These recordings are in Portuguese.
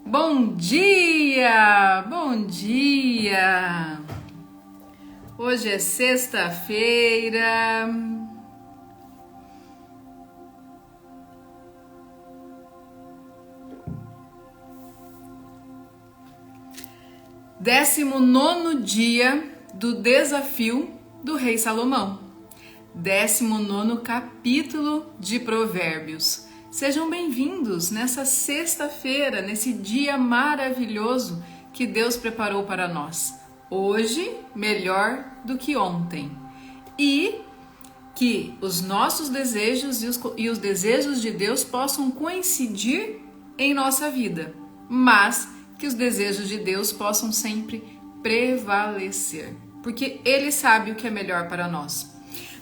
Bom dia! Bom dia! Hoje é sexta-feira. Décimo nono dia do desafio do rei Salomão. 19º capítulo de Provérbios. Sejam bem-vindos nessa sexta-feira, nesse dia maravilhoso que Deus preparou para nós. Hoje, melhor do que ontem. E que os nossos desejos e os desejos de Deus possam coincidir em nossa vida, mas que os desejos de Deus possam sempre prevalecer, porque Ele sabe o que é melhor para nós.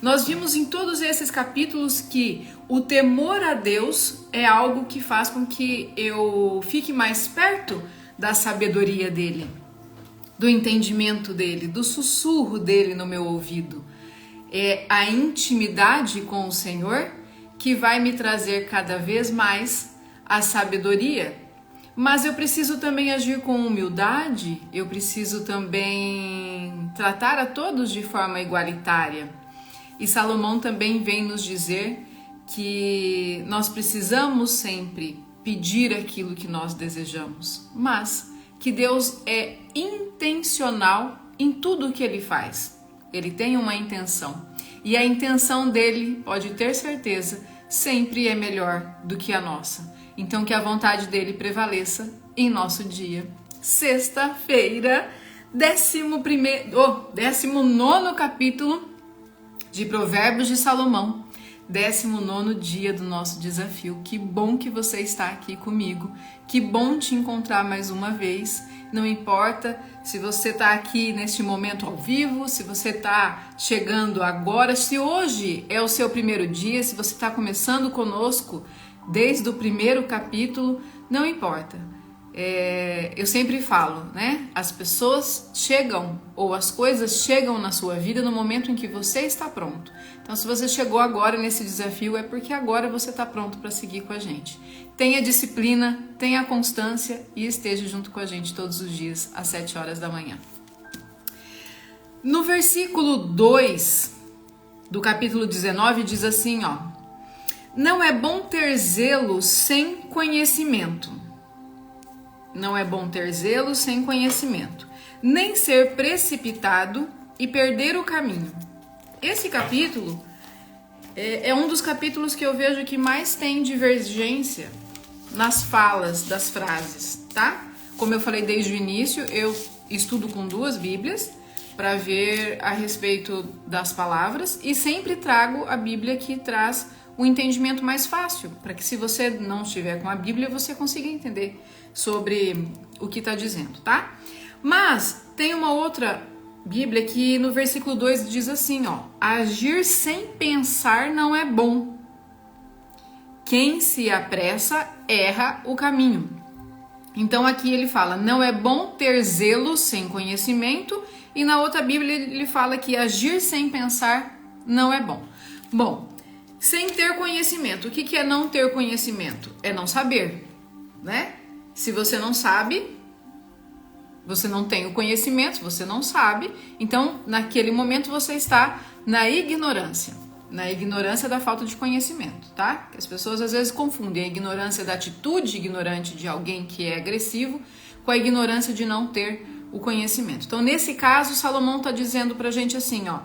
Nós vimos em todos esses capítulos que o temor a Deus é algo que faz com que eu fique mais perto da sabedoria dele, do entendimento dele, do sussurro dele no meu ouvido. É a intimidade com o Senhor que vai me trazer cada vez mais a sabedoria. Mas eu preciso também agir com humildade, eu preciso também tratar a todos de forma igualitária. E Salomão também vem nos dizer que nós precisamos sempre pedir aquilo que nós desejamos, mas que Deus é intencional em tudo o que Ele faz. Ele tem uma intenção e a intenção dele, pode ter certeza, sempre é melhor do que a nossa. Então que a vontade dele prevaleça em nosso dia. Sexta-feira, 19º capítulo de Provérbios de Salomão, 19º dia do nosso desafio. Que bom que você está aqui comigo, que bom te encontrar mais uma vez. Não importa se você está aqui neste momento ao vivo, se você está chegando agora, se hoje é o seu primeiro dia, se você está começando conosco desde o primeiro capítulo, não importa. Eu sempre falo, né? As pessoas chegam, ou as coisas chegam na sua vida no momento em que você está pronto. Então, se você chegou agora nesse desafio, é porque agora você está pronto para seguir com a gente. Tenha disciplina, tenha constância e esteja junto com a gente todos os dias, às 7 horas da manhã. No versículo 2 do capítulo 19, diz assim, ó: não é bom ter zelo sem conhecimento. Não é bom ter zelo sem conhecimento, nem ser precipitado e perder o caminho. Esse capítulo é um dos capítulos que eu vejo que mais tem divergência nas falas das frases, tá? Como eu falei desde o início, eu estudo com 2 Bíblias para ver a respeito das palavras e sempre trago a Bíblia que traz o entendimento mais fácil, para que se você não estiver com a Bíblia, você consiga entender sobre o que está dizendo, tá? Mas tem uma outra Bíblia que no versículo 2 diz assim, ó: agir sem pensar não é bom. Quem se apressa erra o caminho. Então aqui ele fala, não é bom ter zelo sem conhecimento, e na outra Bíblia ele fala que agir sem pensar não é bom. Bom, sem ter conhecimento. O que é não ter conhecimento? É não saber, né? Se você não sabe, você não tem o conhecimento, você não sabe, então naquele momento você está na ignorância da falta de conhecimento, tá? Que as pessoas às vezes confundem a ignorância da atitude ignorante de alguém que é agressivo com a ignorância de não ter o conhecimento. Então nesse caso, Salomão está dizendo pra gente assim, ó: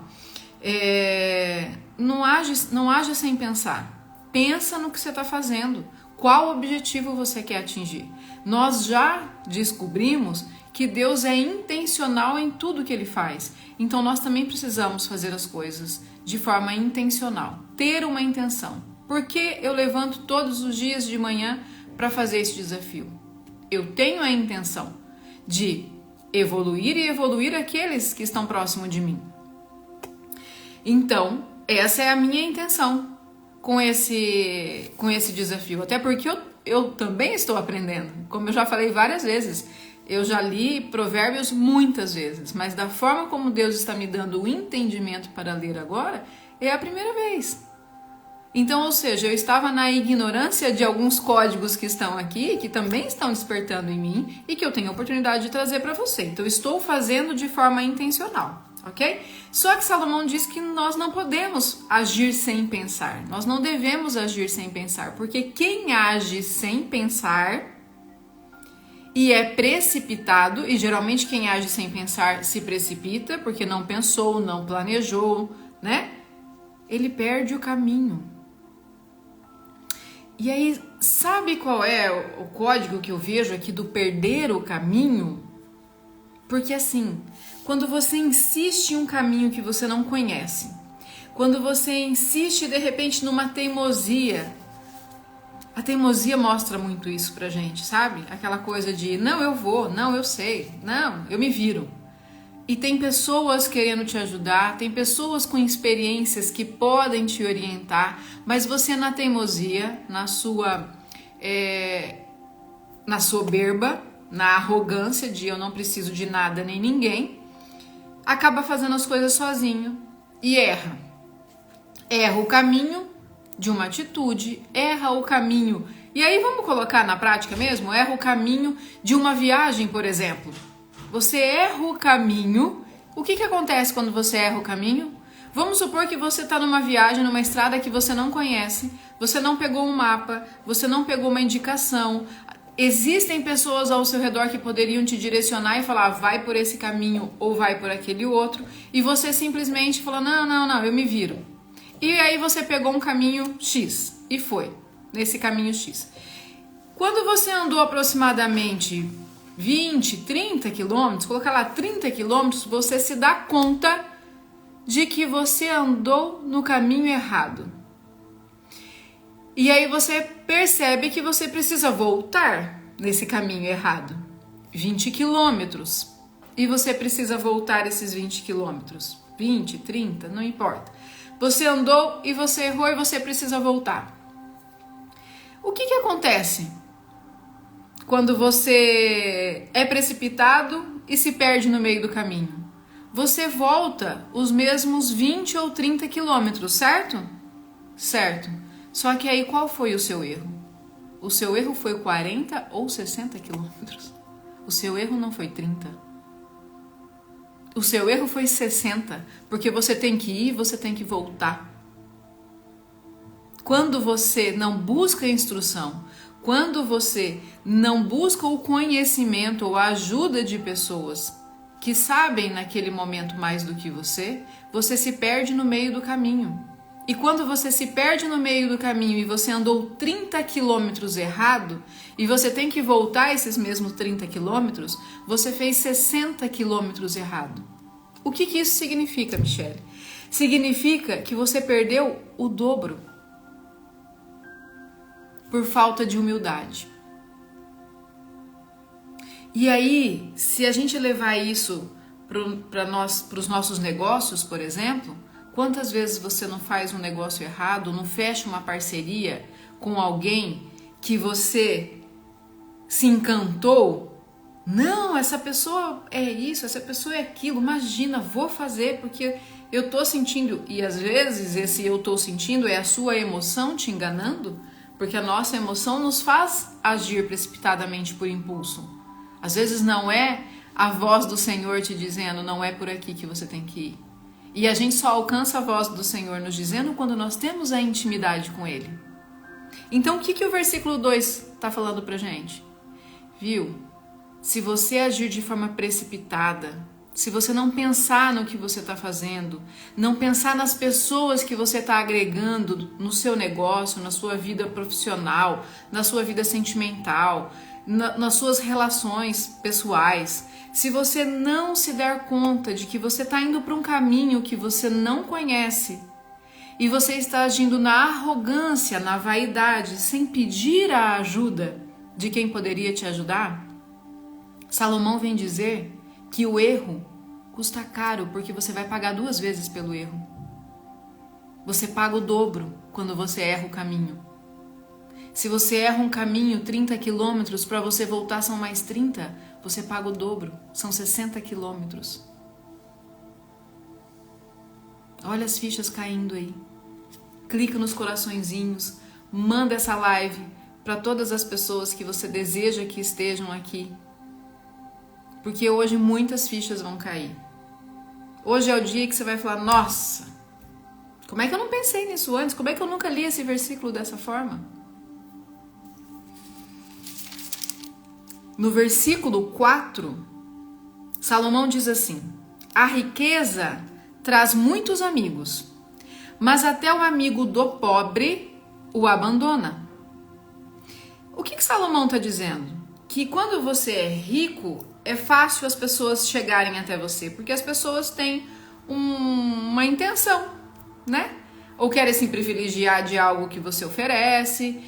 não haja sem pensar. Pensa no que você está fazendo. Qual objetivo você quer atingir? Nós já descobrimos que Deus é intencional em tudo que Ele faz. Então nós também precisamos fazer as coisas de forma intencional. Ter uma intenção. Por que eu levanto todos os dias de manhã para fazer esse desafio? Eu tenho a intenção de evoluir e evoluir aqueles que estão próximo de mim. Então, essa é a minha intenção com esse desafio. Até porque eu também estou aprendendo. Como eu já falei várias vezes, eu já li Provérbios muitas vezes, mas da forma como Deus está me dando o entendimento para ler agora, é a primeira vez. Então, ou seja, eu estava na ignorância de alguns códigos que estão aqui, que também estão despertando em mim e que eu tenho a oportunidade de trazer para você. Então, estou fazendo de forma intencional, ok? Só que Salomão diz que nós não podemos agir sem pensar. Nós não devemos agir sem pensar, porque quem age sem pensar e é precipitado, e geralmente quem age sem pensar se precipita, porque não pensou, não planejou, né? Ele perde o caminho. E aí, sabe qual é o código que eu vejo aqui do perder o caminho? Porque assim, quando você insiste em um caminho que você não conhece, quando você insiste de repente numa teimosia, a teimosia mostra muito isso pra gente, sabe? Aquela coisa de não, eu vou, não, eu sei, não, eu me viro. E tem pessoas querendo te ajudar, tem pessoas com experiências que podem te orientar, mas você na teimosia, na soberba, na arrogância de eu não preciso de nada nem ninguém, acaba fazendo as coisas sozinho e erra. Erra o caminho de uma atitude, erra o caminho. E aí vamos colocar na prática mesmo? Erra o caminho de uma viagem, por exemplo. Você erra o caminho. O que acontece quando você erra o caminho? Vamos supor que você está numa viagem, numa estrada que você não conhece, você não pegou um mapa, você não pegou uma indicação. Existem pessoas ao seu redor que poderiam te direcionar e falar vai por esse caminho ou vai por aquele outro, e você simplesmente falou não, eu me viro. E aí você pegou um caminho X e foi nesse caminho X. Quando você andou aproximadamente 20, 30 quilômetros, colocar lá 30 quilômetros, você se dá conta de que você andou no caminho errado. E aí você percebe que você precisa voltar nesse caminho errado. 20 quilômetros. E você precisa voltar esses 20 quilômetros. 20, 30, não importa. Você andou e você errou e você precisa voltar. O que acontece quando você é precipitado e se perde no meio do caminho? Você volta os mesmos 20 ou 30 quilômetros, certo? Certo. Só que aí qual foi o seu erro? O seu erro foi 40 ou 60 quilômetros. O seu erro não foi 30. O seu erro foi 60, porque você tem que ir, você tem que voltar. Quando você não busca instrução, quando você não busca o conhecimento ou a ajuda de pessoas que sabem naquele momento mais do que você se perde no meio do caminho. E quando você se perde no meio do caminho e você andou 30 quilômetros errado e você tem que voltar esses mesmos 30 quilômetros, você fez 60 quilômetros errado. O que isso significa, Michele? Significa que você perdeu o dobro por falta de humildade. E aí, se a gente levar isso para os nossos negócios, por exemplo, quantas vezes você não faz um negócio errado, não fecha uma parceria com alguém que você se encantou? Não, essa pessoa é isso, essa pessoa é aquilo, imagina, vou fazer porque eu tô sentindo. E às vezes esse eu tô sentindo é a sua emoção te enganando, porque a nossa emoção nos faz agir precipitadamente por impulso. Às vezes não é a voz do Senhor te dizendo, não é por aqui que você tem que ir. E a gente só alcança a voz do Senhor nos dizendo quando nós temos a intimidade com Ele. Então o que o versículo 2 está falando pra gente? Viu? Se você agir de forma precipitada, se você não pensar no que você está fazendo, não pensar nas pessoas que você está agregando no seu negócio, na sua vida profissional, na sua vida sentimental, nas suas relações pessoais, se você não se der conta de que você está indo para um caminho que você não conhece e você está agindo na arrogância, na vaidade, sem pedir a ajuda de quem poderia te ajudar, Salomão vem dizer que o erro custa caro porque você vai pagar 2 vezes pelo erro. Você paga o dobro quando você erra o caminho. Se você erra um caminho 30 quilômetros, para você voltar são mais 30, você paga o dobro, são 60 quilômetros. Olha as fichas caindo aí. clica nos coraçõezinhos, manda essa live para todas as pessoas que você deseja que estejam aqui. Porque hoje muitas fichas vão cair. Hoje é o dia que você vai falar, nossa, como é que eu não pensei nisso antes? Como é que eu nunca li esse versículo dessa forma? No versículo 4, Salomão diz assim: a riqueza traz muitos amigos, mas até o amigo do pobre o abandona. O que Salomão está dizendo? Que quando você é rico, é fácil as pessoas chegarem até você, porque as pessoas têm uma intenção, né? Ou querem se privilegiar de algo que você oferece,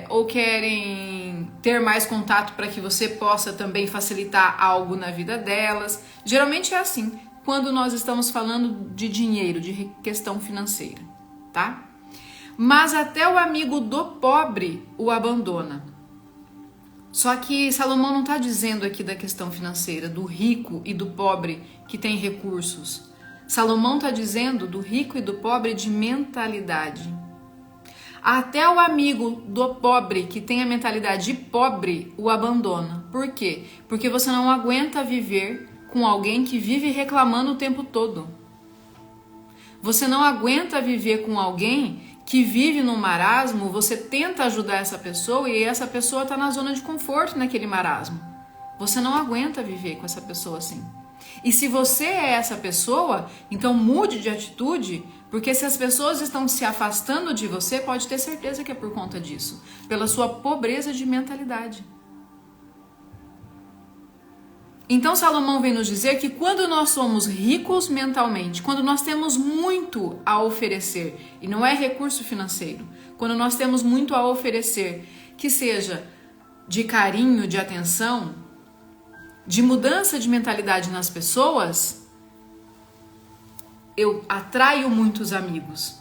ou querem ter mais contato para que você possa também facilitar algo na vida delas. Geralmente é assim, quando nós estamos falando de dinheiro, de questão financeira, tá? Mas até o amigo do pobre o abandona. Só que Salomão não está dizendo aqui da questão financeira, do rico e do pobre que tem recursos. Salomão está dizendo do rico e do pobre de mentalidade. Até o amigo do pobre que tem a mentalidade de pobre o abandona. Por quê? Porque você não aguenta viver com alguém que vive reclamando o tempo todo. Você não aguenta viver com alguém que vive no marasmo, você tenta ajudar essa pessoa e essa pessoa está na zona de conforto naquele marasmo. Você não aguenta viver com essa pessoa assim. E se você é essa pessoa, então mude de atitude, porque se as pessoas estão se afastando de você, pode ter certeza que é por conta disso, pela sua pobreza de mentalidade. Então Salomão vem nos dizer que quando nós somos ricos mentalmente, quando nós temos muito a oferecer, e não é recurso financeiro, quando nós temos muito a oferecer, que seja de carinho, de atenção, de mudança de mentalidade nas pessoas, eu atraio muitos amigos.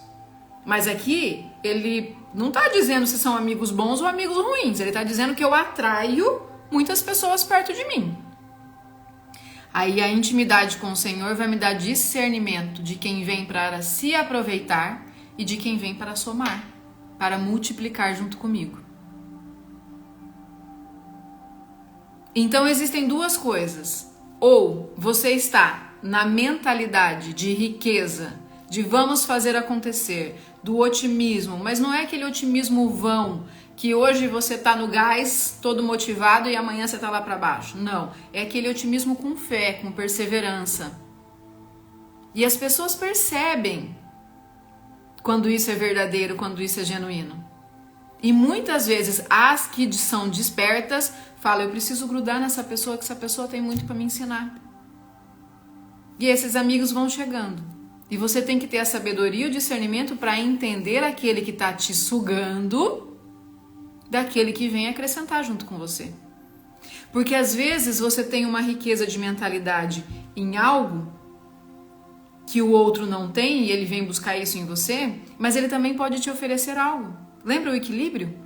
Mas aqui ele não está dizendo se são amigos bons ou amigos ruins, ele está dizendo que eu atraio muitas pessoas perto de mim. Aí a intimidade com o Senhor vai me dar discernimento de quem vem para se aproveitar e de quem vem para somar, para multiplicar junto comigo. Então existem duas coisas. Ou você está na mentalidade de riqueza, de vamos fazer acontecer, do otimismo, mas não é aquele otimismo vão, que hoje você está no gás, todo motivado e amanhã você está lá para baixo. Não, é aquele otimismo com fé, com perseverança. E as pessoas percebem quando isso é verdadeiro, quando isso é genuíno. E muitas vezes as que são despertas falam, eu preciso grudar nessa pessoa, que essa pessoa tem muito para me ensinar. E esses amigos vão chegando. E você tem que ter a sabedoria e o discernimento para entender aquele que está te sugando daquele que vem acrescentar junto com você. Porque às vezes você tem uma riqueza de mentalidade em algo que o outro não tem e ele vem buscar isso em você, mas ele também pode te oferecer algo. Lembra o equilíbrio?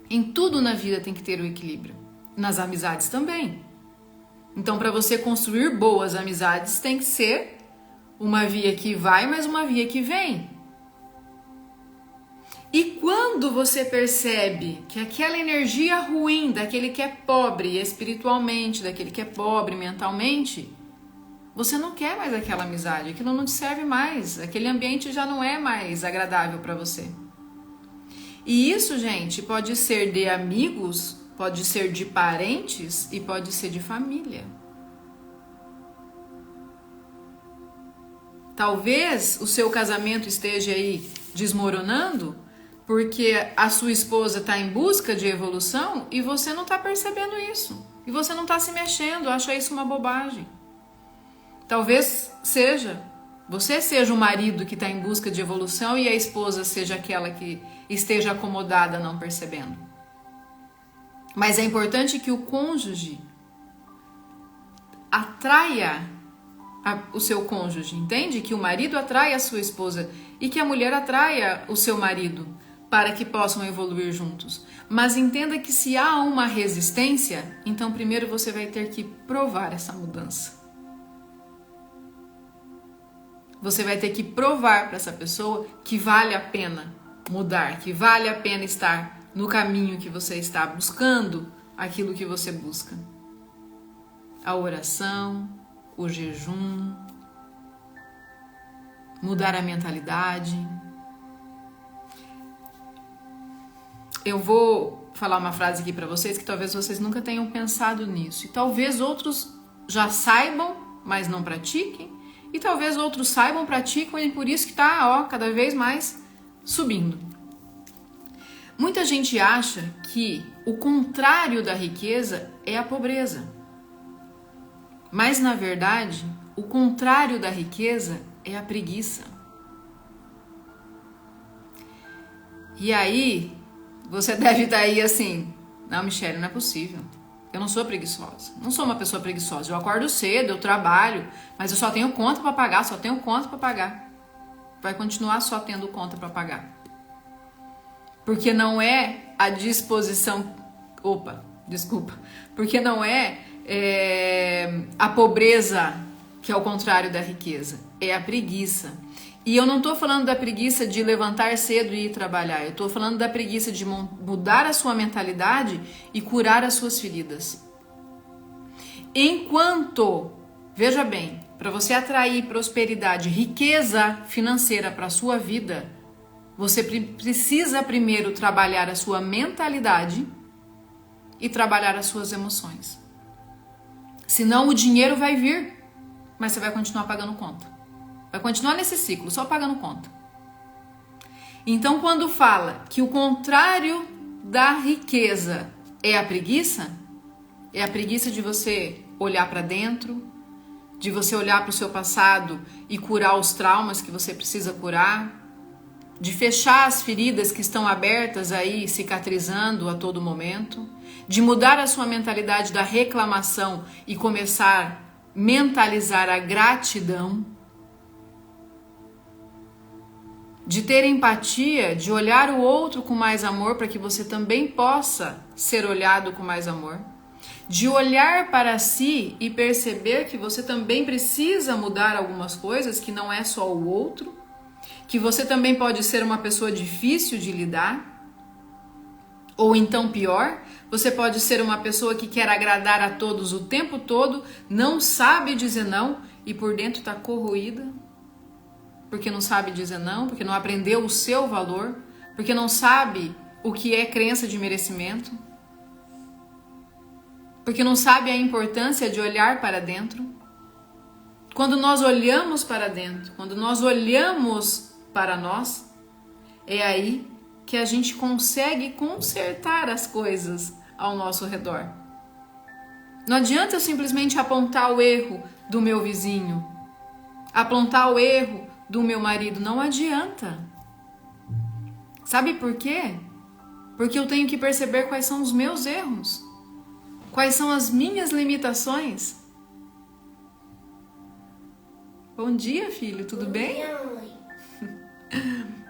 Em tudo na vida tem que ter o equilíbrio. Nas amizades também. Então, para você construir boas amizades, tem que ser uma via que vai, mas uma via que vem. E quando você percebe que aquela energia ruim daquele que é pobre espiritualmente, daquele que é pobre mentalmente, você não quer mais aquela amizade, aquilo não te serve mais, aquele ambiente já não é mais agradável para você. E isso, gente, pode ser de amigos, pode ser de parentes e pode ser de família. Talvez o seu casamento esteja aí desmoronando porque a sua esposa está em busca de evolução e você não está percebendo isso. E você não está se mexendo, acha isso uma bobagem. Talvez você seja o marido que está em busca de evolução e a esposa seja aquela que esteja acomodada não percebendo. Mas é importante que o cônjuge atraia o seu cônjuge, entende? Que o marido atraia a sua esposa e que a mulher atraia o seu marido para que possam evoluir juntos. Mas entenda que se há uma resistência, então primeiro você vai ter que provar essa mudança. Você vai ter que provar para essa pessoa que vale a pena mudar, que vale a pena estar no caminho que você está buscando aquilo que você busca. A oração, o jejum, mudar a mentalidade. Eu vou falar uma frase aqui para vocês que talvez vocês nunca tenham pensado nisso. E talvez outros já saibam, mas não pratiquem. E talvez outros saibam, praticam e por isso que está cada vez mais subindo. Muita gente acha que o contrário da riqueza é a pobreza. Mas, na verdade, o contrário da riqueza é a preguiça. E aí, você deve estar aí assim, não, Michele, não é possível. Eu não sou preguiçosa. Não sou uma pessoa preguiçosa. Eu acordo cedo, eu trabalho, mas eu só tenho conta para pagar, só tenho conta para pagar. Vai continuar só tendo conta para pagar. Porque não é a disposição... Porque não é a pobreza que é o contrário da riqueza. É a preguiça. E eu não estou falando da preguiça de levantar cedo e ir trabalhar. Eu estou falando da preguiça de mudar a sua mentalidade e curar as suas feridas. Enquanto, veja bem, para você atrair prosperidade, riqueza financeira para a sua vida, você precisa primeiro trabalhar a sua mentalidade e trabalhar as suas emoções. Senão o dinheiro vai vir, mas você vai continuar pagando conta. Vai continuar nesse ciclo, só pagando conta. Então, quando fala que o contrário da riqueza é a preguiça de você olhar para dentro, de você olhar para o seu passado e curar os traumas que você precisa curar, de fechar as feridas que estão abertas aí, cicatrizando a todo momento, de mudar a sua mentalidade da reclamação e começar a mentalizar a gratidão, de ter empatia, de olhar o outro com mais amor para que você também possa ser olhado com mais amor, de olhar para si e perceber que você também precisa mudar algumas coisas, que não é só o outro, que você também pode ser uma pessoa difícil de lidar, ou então pior, você pode ser uma pessoa que quer agradar a todos o tempo todo, não sabe dizer não e por dentro está corroída, porque não sabe dizer não, porque não aprendeu o seu valor, porque não sabe o que é crença de merecimento, porque não sabe a importância de olhar para dentro. Quando nós olhamos para dentro, quando nós olhamos para nós, é aí que a gente consegue consertar as coisas ao nosso redor. Não adianta eu simplesmente apontar o erro do meu vizinho, apontar o erro do meu marido, não adianta. Sabe por quê? Porque eu tenho que perceber quais são os meus erros, quais são as minhas limitações. Bom dia, filho, tudo bem?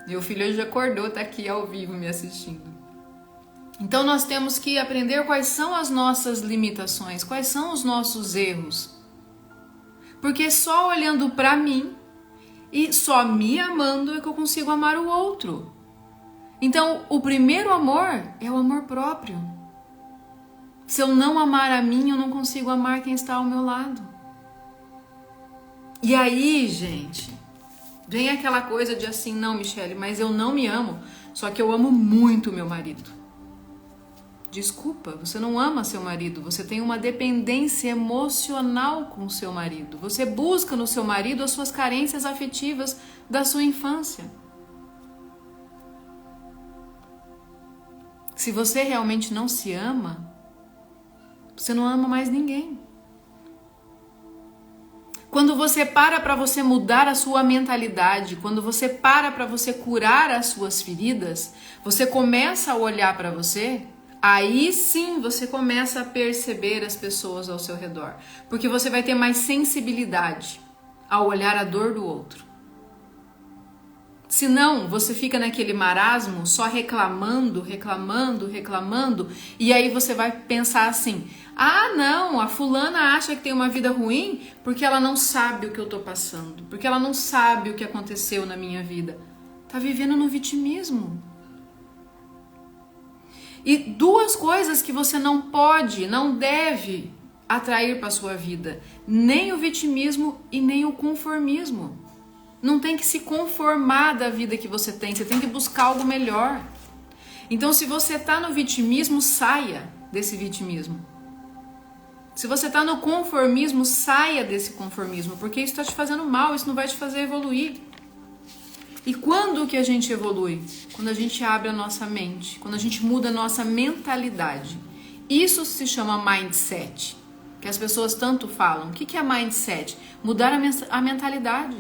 Meu filho hoje acordou, tá aqui ao vivo me assistindo. Então nós temos que aprender quais são as nossas limitações, quais são os nossos erros. Porque só olhando para mim e só me amando é que eu consigo amar o outro. Então, o primeiro amor é o amor próprio. Se eu não amar a mim, eu não consigo amar quem está ao meu lado. E aí, gente, vem aquela coisa de assim, não, Michele, mas eu não me amo, só que eu amo muito meu marido. Desculpa, você não ama seu marido, você tem uma dependência emocional com o seu marido. Você busca no seu marido as suas carências afetivas da sua infância. Se você realmente não se ama, você não ama mais ninguém. Quando você para você mudar a sua mentalidade, quando você para você curar as suas feridas, você começa a olhar para você, aí sim você começa a perceber as pessoas ao seu redor. Porque você vai ter mais sensibilidade ao olhar a dor do outro. Senão, você fica naquele marasmo só reclamando, reclamando, reclamando, e aí você vai pensar assim: ah, não, a fulana acha que tem uma vida ruim porque ela não sabe o que eu tô passando, porque ela não sabe o que aconteceu na minha vida. Tá vivendo no vitimismo. E duas coisas que você não pode, não deve atrair para sua vida: nem o vitimismo e nem o conformismo. Não tem que se conformar da vida que você tem que buscar algo melhor. Então, se você está no vitimismo, saia desse vitimismo. Se você está no conformismo, saia desse conformismo, porque isso está te fazendo mal, isso não vai te fazer evoluir. E quando que a gente evolui? Quando a gente abre a nossa mente, quando a gente muda a nossa mentalidade. Isso se chama mindset, que as pessoas tanto falam. O que é mindset? Mudar a mentalidade.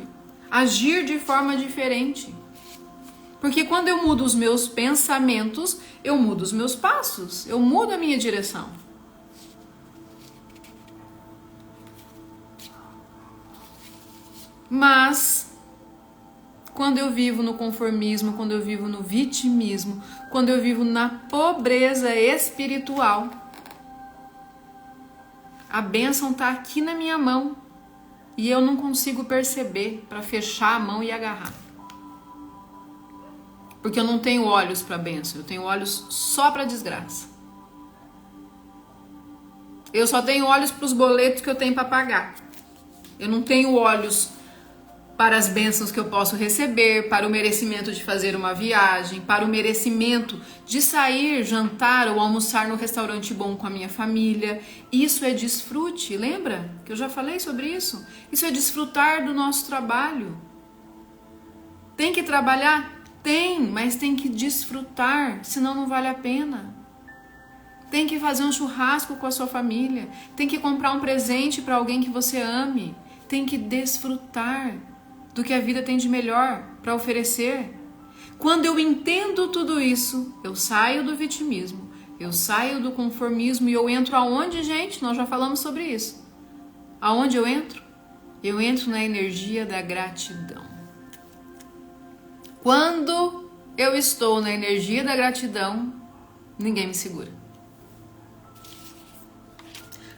Agir de forma diferente. Porque quando eu mudo os meus pensamentos, eu mudo os meus passos, eu mudo a minha direção. Mas quando eu vivo no conformismo, quando eu vivo no vitimismo, quando eu vivo na pobreza espiritual, a bênção está aqui na minha mão. E eu não consigo perceber para fechar a mão e agarrar. Porque eu não tenho olhos para a bênção, eu tenho olhos só para a desgraça. Eu só tenho olhos para os boletos que eu tenho para pagar. Eu não tenho olhos para as bênçãos que eu posso receber, para o merecimento de fazer uma viagem, para o merecimento de sair, jantar ou almoçar no restaurante bom com a minha família. Isso é desfrute, lembra? Que eu já falei sobre isso. Isso é desfrutar do nosso trabalho. Tem que trabalhar? Tem, mas tem que desfrutar, senão não vale a pena. Tem que fazer um churrasco com a sua família, tem que comprar um presente para alguém que você ame, tem que desfrutar do que a vida tem de melhor para oferecer. Quando eu entendo tudo isso, eu saio do vitimismo, eu saio do conformismo e eu entro aonde, gente? Nós já falamos sobre isso. Aonde eu entro? Eu entro na energia da gratidão. Quando eu estou na energia da gratidão, ninguém me segura.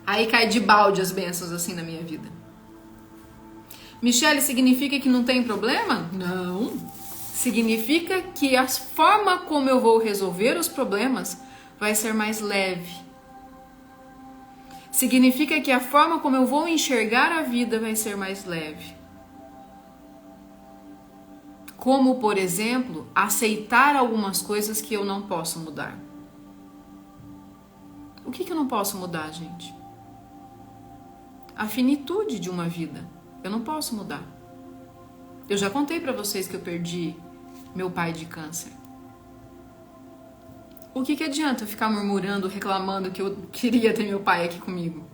Aí cai de balde as bênçãos assim na minha vida. Michele, significa que não tem problema? Não. Significa que a forma como eu vou resolver os problemas vai ser mais leve. Significa que a forma como eu vou enxergar a vida vai ser mais leve. Como, por exemplo, aceitar algumas coisas que eu não posso mudar. O que eu não posso mudar, gente? A finitude de uma vida. Eu não posso mudar. Eu já contei pra vocês que eu perdi meu pai de câncer. O que adianta eu ficar murmurando, reclamando que eu queria ter meu pai aqui comigo?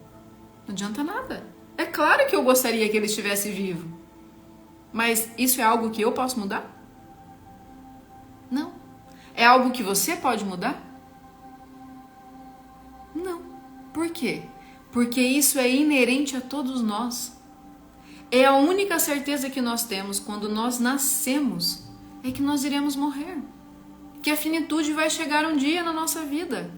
Não adianta nada. É claro que eu gostaria que ele estivesse vivo. Mas isso é algo que eu posso mudar? Não. É algo que você pode mudar? Não. Por quê? Porque isso é inerente a todos nós. É a única certeza que nós temos quando nós nascemos, é que nós iremos morrer. Que a finitude vai chegar um dia na nossa vida.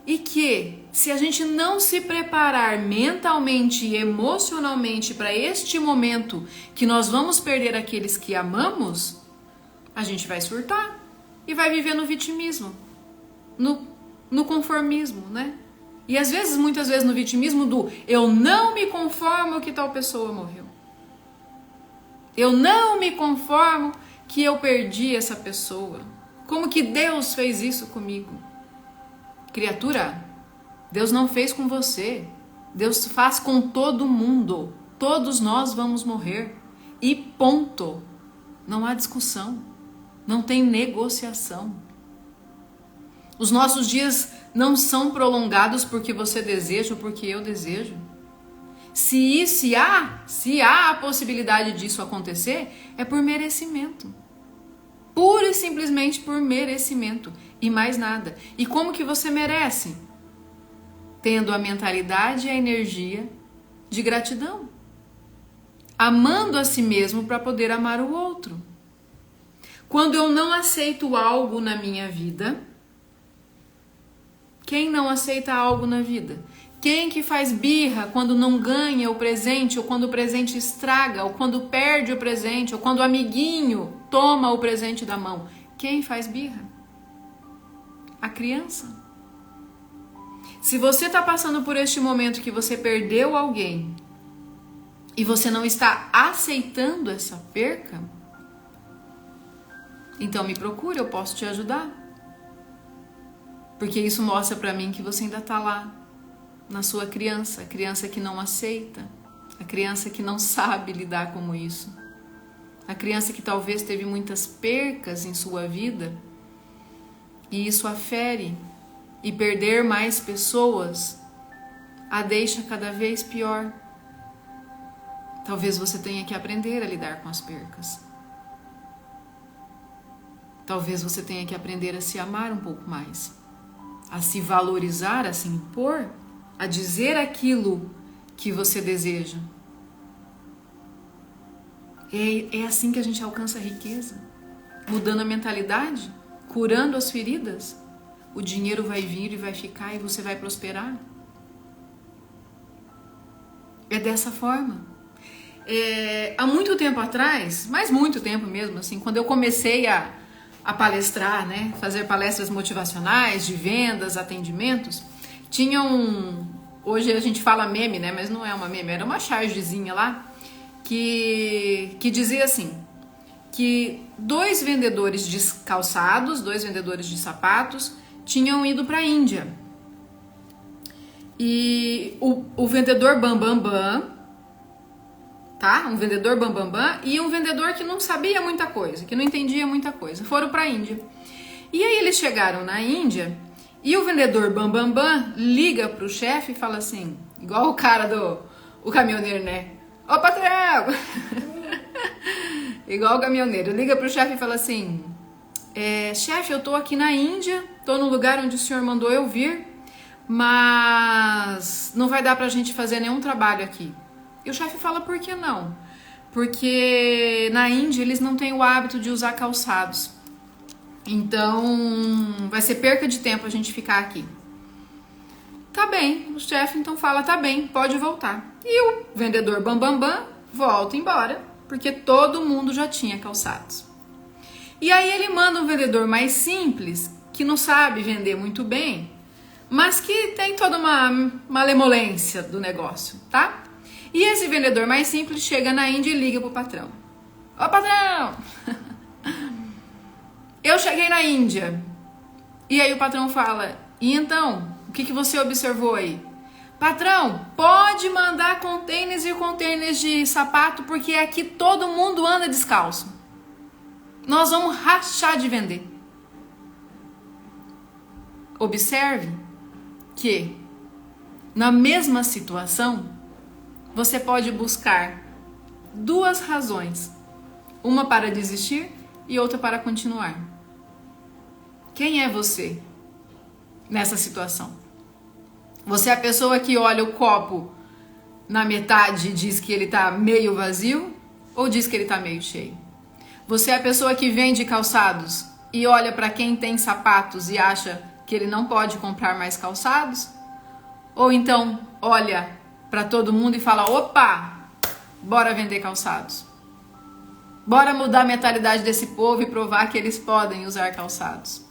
E que, se a gente não se preparar mentalmente e emocionalmente para este momento que nós vamos perder aqueles que amamos, a gente vai surtar e vai viver no vitimismo, no conformismo, né? E às vezes, muitas vezes no vitimismo do eu não me conformo que tal pessoa morreu. Eu não me conformo que eu perdi essa pessoa. Como que Deus fez isso comigo? Criatura, Deus não fez com você. Deus faz com todo mundo. Todos nós vamos morrer. E ponto. Não há discussão. Não tem negociação. Os nossos dias não são prolongados porque você deseja ou porque eu desejo. Se há a possibilidade disso acontecer, é por merecimento. Pura e simplesmente por merecimento. E mais nada. E como que você merece? Tendo a mentalidade e a energia de gratidão. amando a si mesmo para poder amar o outro. Quando eu não aceito algo na minha vida, quem não aceita algo na vida? Quem que faz birra quando não ganha o presente, ou quando o presente estraga, ou quando perde o presente, ou quando o amiguinho toma o presente da mão? Quem faz birra? A criança. Se você está passando por este momento que você perdeu alguém e você não está aceitando essa perca, então me procure, eu posso te ajudar. Porque isso mostra para mim que você ainda está lá, na sua criança, a criança que não aceita, a criança que não sabe lidar com isso, a criança que talvez teve muitas percas em sua vida e isso a fere, e perder mais pessoas a deixa cada vez pior. Talvez você tenha que aprender a lidar com as percas. Talvez você tenha que aprender a se amar um pouco mais, a se valorizar, a se impor, a dizer aquilo que você deseja. É assim que a gente alcança a riqueza, mudando a mentalidade, curando as feridas. O dinheiro vai vir e vai ficar e você vai prosperar. É dessa forma. Há muito tempo atrás, mas muito tempo mesmo, assim, quando eu comecei a palestrar, né, fazer palestras motivacionais, de vendas, atendimentos, tinha hoje a gente fala meme, né, mas não é uma meme, era uma chargezinha lá, que dizia assim, que 2 vendedores de calçados, 2 vendedores de sapatos, tinham ido para a Índia. E o vendedor bambambam, tá? Um vendedor bambambam e um vendedor que não sabia muita coisa, que não entendia muita coisa. Foram para a Índia. E aí eles chegaram na Índia e o vendedor bambambam liga pro chefe e fala assim, igual o cara o caminhoneiro, né? Ô patrão! Igual o caminhoneiro, liga pro chefe e fala assim, chefe, eu tô aqui na Índia, tô no lugar onde o senhor mandou eu vir, mas não vai dar pra gente fazer nenhum trabalho aqui. E o chefe fala, por que não? Porque na Índia eles não têm o hábito de usar calçados. Então vai ser perca de tempo a gente ficar aqui. Tá bem, o chefe então fala, tá bem, pode voltar. E o vendedor bambambam volta embora, porque todo mundo já tinha calçados. E aí ele manda um vendedor mais simples, que não sabe vender muito bem, mas que tem toda uma malemolência do negócio, tá? E esse vendedor mais simples chega na Índia e liga pro patrão. Ô patrão, eu cheguei na Índia. E aí o patrão fala, e então, o que você observou aí? Patrão, pode mandar containers e containers de sapato, porque aqui todo mundo anda descalço. Nós vamos rachar de vender. Observe que na mesma situação você pode buscar 2 razões, uma para desistir e outra para continuar. Quem é você nessa situação? Você é a pessoa que olha o copo na metade e diz que ele está meio vazio ou diz que ele está meio cheio? Você é a pessoa que vende calçados e olha para quem tem sapatos e acha que ele não pode comprar mais calçados? Ou então olha para todo mundo e fala, opa, bora vender calçados. Bora mudar a mentalidade desse povo e provar que eles podem usar calçados.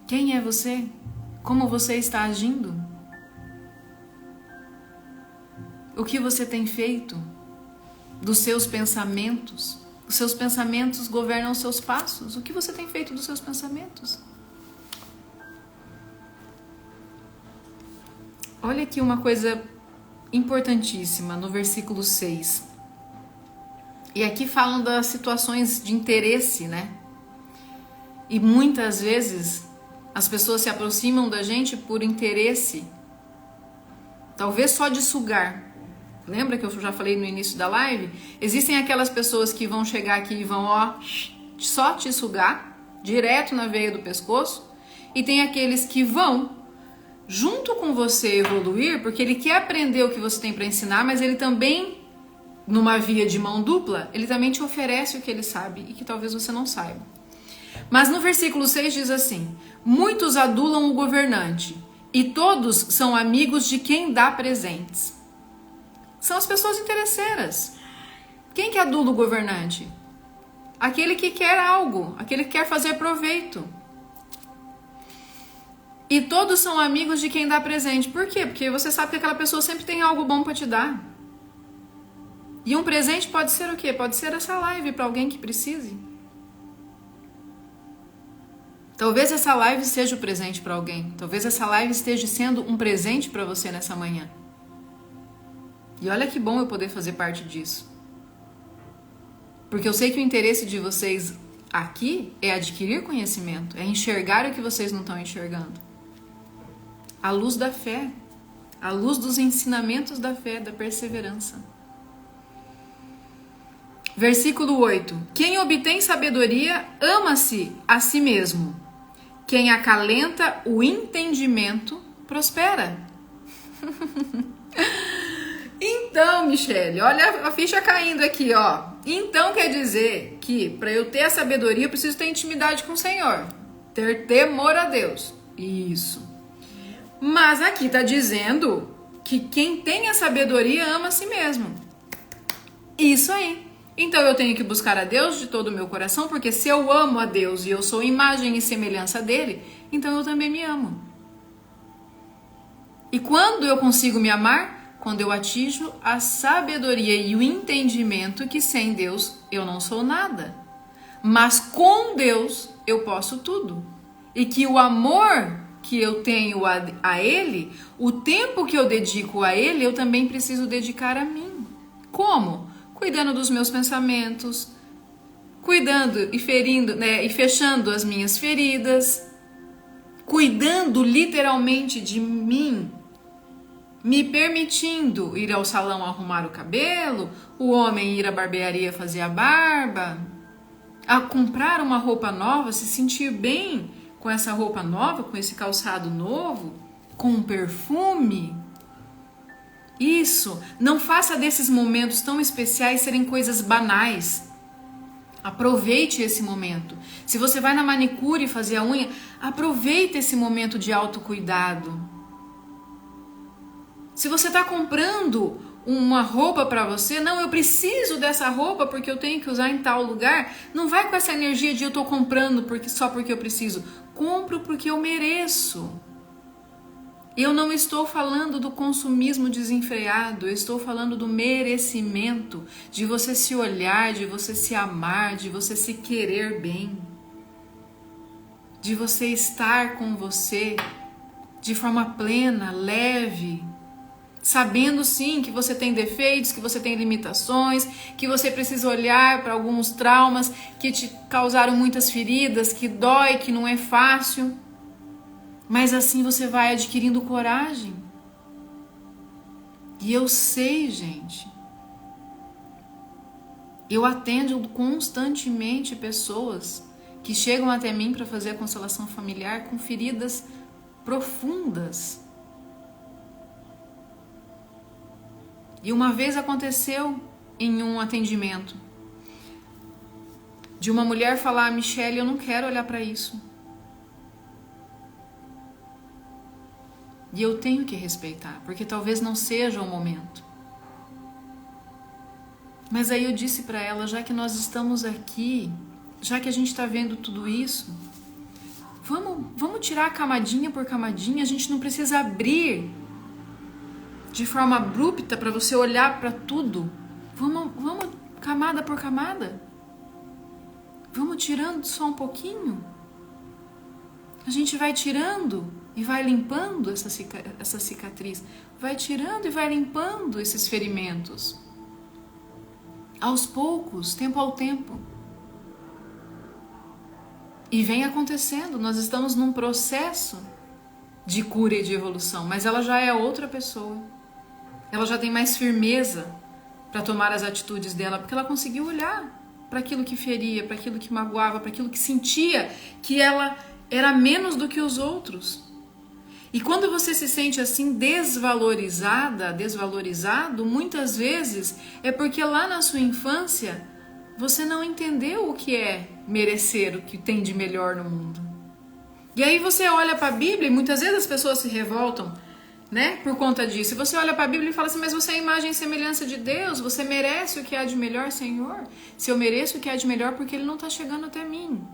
Quem é você? Como você está agindo? O que você tem feito dos seus pensamentos? Os seus pensamentos governam os seus passos. O que você tem feito dos seus pensamentos? Olha aqui uma coisa importantíssima no versículo 6. E aqui falam das situações de interesse, né? E muitas vezes as pessoas se aproximam da gente por interesse, talvez só de sugar. Lembra que eu já falei no início da live? Existem aquelas pessoas que vão chegar aqui e vão só te sugar, direto na veia do pescoço, e tem aqueles que vão junto com você evoluir, porque ele quer aprender o que você tem para ensinar, mas ele também, numa via de mão dupla, ele também te oferece o que ele sabe e que talvez você não saiba. Mas no versículo 6 diz assim: muitos adulam o governante e todos são amigos de quem dá presentes. São as pessoas interesseiras. Quem que adula o governante? Aquele que quer algo, aquele que quer fazer proveito. E todos são amigos de quem dá presente. Por quê? Porque você sabe que aquela pessoa sempre tem algo bom para te dar. E um presente pode ser o quê? Pode ser essa live para alguém que precise. Talvez essa live seja o presente para alguém. Talvez essa live esteja sendo um presente para você nessa manhã. E olha que bom eu poder fazer parte disso. Porque eu sei que o interesse de vocês aqui é adquirir conhecimento, é enxergar o que vocês não estão enxergando. A luz da fé, a luz dos ensinamentos da fé, da perseverança. Versículo 8. Quem obtém sabedoria ama-se a si mesmo. Quem acalenta o entendimento prospera. Então, Michele, olha a ficha caindo aqui, ó. Então quer dizer que para eu ter a sabedoria eu preciso ter intimidade com o Senhor, ter temor a Deus. Isso. Mas aqui está dizendo que quem tem a sabedoria ama a si mesmo. Isso aí. Então eu tenho que buscar a Deus de todo o meu coração, porque se eu amo a Deus e eu sou imagem e semelhança dele, então eu também me amo. E quando eu consigo me amar? Quando eu atinjo a sabedoria e o entendimento que sem Deus eu não sou nada. Mas com Deus eu posso tudo. E que o amor que eu tenho a Ele, o tempo que eu dedico a Ele, eu também preciso dedicar a mim. Como? Cuidando dos meus pensamentos, cuidando e ferindo, né, e fechando as minhas feridas, cuidando literalmente de mim, me permitindo ir ao salão arrumar o cabelo, o homem ir à barbearia fazer a barba, a comprar uma roupa nova, se sentir bem com essa roupa nova, com esse calçado novo, com um perfume. Isso, não faça desses momentos tão especiais serem coisas banais. Aproveite esse momento. Se você vai na manicure fazer a unha, aproveite esse momento de autocuidado. Se você está comprando uma roupa para você, não, eu preciso dessa roupa porque eu tenho que usar em tal lugar, não vai com essa energia de eu estou comprando só porque eu preciso. Compro porque eu mereço. Eu não estou falando do consumismo desenfreado, eu estou falando do merecimento, de você se olhar, de você se amar, de você se querer bem, de você estar com você de forma plena, leve, sabendo sim que você tem defeitos, que você tem limitações, que você precisa olhar para alguns traumas que te causaram muitas feridas, que dói, que não é fácil. Mas assim você vai adquirindo coragem. E eu sei, gente, eu atendo constantemente pessoas que chegam até mim para fazer a constelação familiar com feridas profundas. E uma vez aconteceu em um atendimento de uma mulher falar: Michele, eu não quero olhar para isso. E eu tenho que respeitar, porque talvez não seja o momento. Mas aí eu disse para ela, já que nós estamos aqui, já que a gente está vendo tudo isso, vamos tirar camadinha por camadinha, a gente não precisa abrir de forma abrupta para você olhar para tudo. Vamos camada por camada. Vamos tirando só um pouquinho. A gente vai tirando e vai limpando essa cicatriz, vai tirando e vai limpando esses ferimentos. Aos poucos, tempo ao tempo. E vem acontecendo, nós estamos num processo de cura e de evolução, mas ela já é outra pessoa. Ela já tem mais firmeza para tomar as atitudes dela, porque ela conseguiu olhar para aquilo que feria, para aquilo que magoava, para aquilo que sentia que ela era menos do que os outros. E quando você se sente assim desvalorizado, muitas vezes é porque lá na sua infância você não entendeu o que é merecer o que tem de melhor no mundo. E aí você olha para a Bíblia e muitas vezes as pessoas se revoltam, né, por conta disso. E você olha para a Bíblia e fala assim, mas você é a imagem e semelhança de Deus, você merece o que há de melhor, Senhor. Se eu mereço o que há de melhor, porque Ele não está chegando até mim.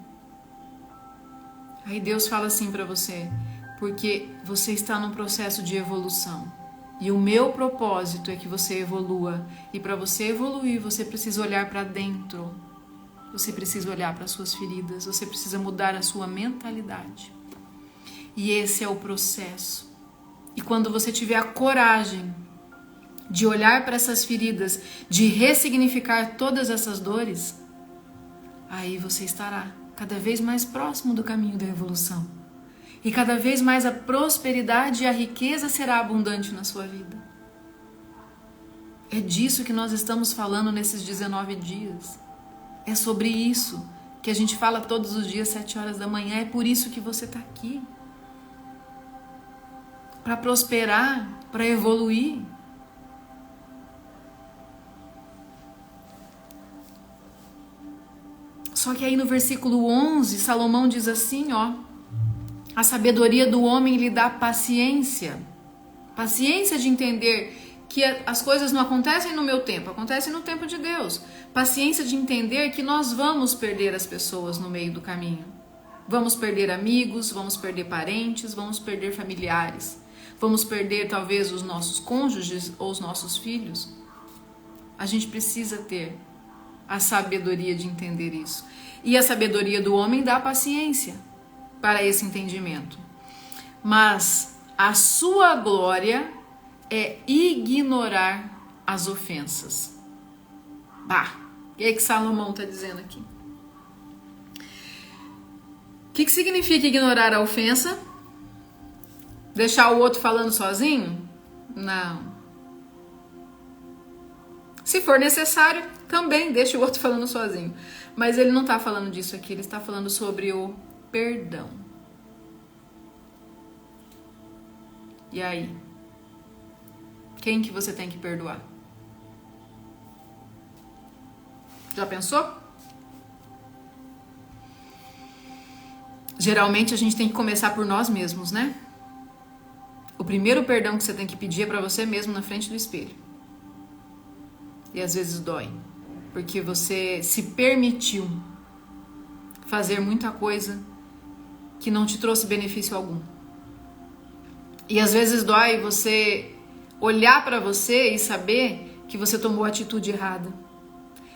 Aí Deus fala assim para você, porque você está num processo de evolução. E o meu propósito é que você evolua. E para você evoluir, você precisa olhar para dentro. Você precisa olhar para as suas feridas. Você precisa mudar a sua mentalidade. E esse é o processo. E quando você tiver a coragem de olhar para essas feridas, de ressignificar todas essas dores, aí você estará cada vez mais próximo do caminho da evolução. E cada vez mais a prosperidade e a riqueza será abundante na sua vida. É disso que nós estamos falando nesses 19 dias. É sobre isso que a gente fala todos os dias, 7 horas da manhã. É por isso que você está aqui. Para prosperar, para evoluir. Só que aí no versículo 11, Salomão diz assim, ó. A sabedoria do homem lhe dá paciência. Paciência de entender que as coisas não acontecem no meu tempo, acontecem no tempo de Deus. Paciência de entender que nós vamos perder as pessoas no meio do caminho. Vamos perder amigos, vamos perder parentes, vamos perder familiares. Vamos perder talvez os nossos cônjuges ou os nossos filhos. A gente precisa ter a sabedoria de entender isso. E a sabedoria do homem dá paciência para esse entendimento. Mas a sua glória é ignorar as ofensas. Bah, o que é que Salomão está dizendo aqui? O que significa ignorar a ofensa? Deixar o outro falando sozinho? Não. Se for necessário, também deixe o outro falando sozinho. Mas ele não está falando disso aqui, ele está falando sobre o perdão. E aí? Quem que você tem que perdoar? Já pensou? Geralmente a gente tem que começar por nós mesmos, né? O primeiro perdão que você tem que pedir é para você mesmo na frente do espelho. E às vezes dói, porque você se permitiu fazer muita coisa que não te trouxe benefício algum. E às vezes dói você olhar para você e saber que você tomou a atitude errada.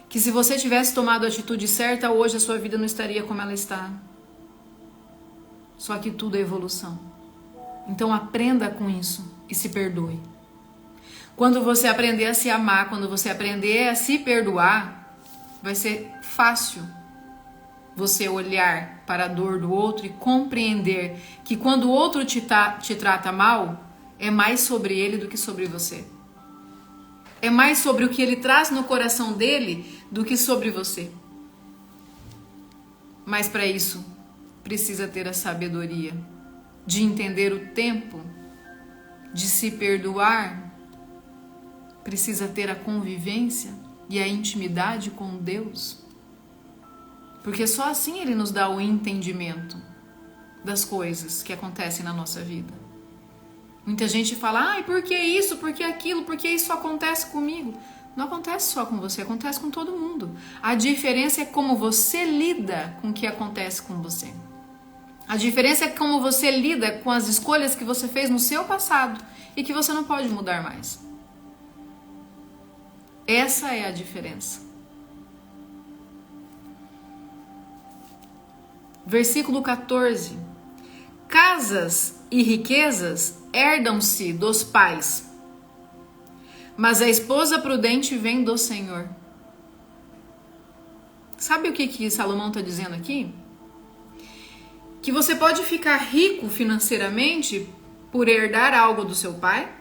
Que se você tivesse tomado a atitude certa, hoje a sua vida não estaria como ela está. Só que tudo é evolução. Então aprenda com isso e se perdoe. Quando você aprender a se amar, quando você aprender a se perdoar, vai ser fácil você olhar para a dor do outro e compreender que quando o outro te trata mal, é mais sobre ele do que sobre você. É mais sobre o que ele traz no coração dele do que sobre você. Mas para isso, precisa ter a sabedoria de entender o tempo, de se perdoar, precisa ter a convivência e a intimidade com Deus. Porque só assim Ele nos dá o entendimento das coisas que acontecem na nossa vida. Muita gente fala, ai, por que isso, por que aquilo, por que isso acontece comigo? Não acontece só com você, acontece com todo mundo. A diferença é como você lida com o que acontece com você. A diferença é como você lida com as escolhas que você fez no seu passado e que você não pode mudar mais. Essa é a diferença. Versículo 14. Casas e riquezas herdam-se dos pais, mas a esposa prudente vem do Senhor. Sabe o que Salomão está dizendo aqui? Que você pode ficar rico financeiramente por herdar algo do seu pai,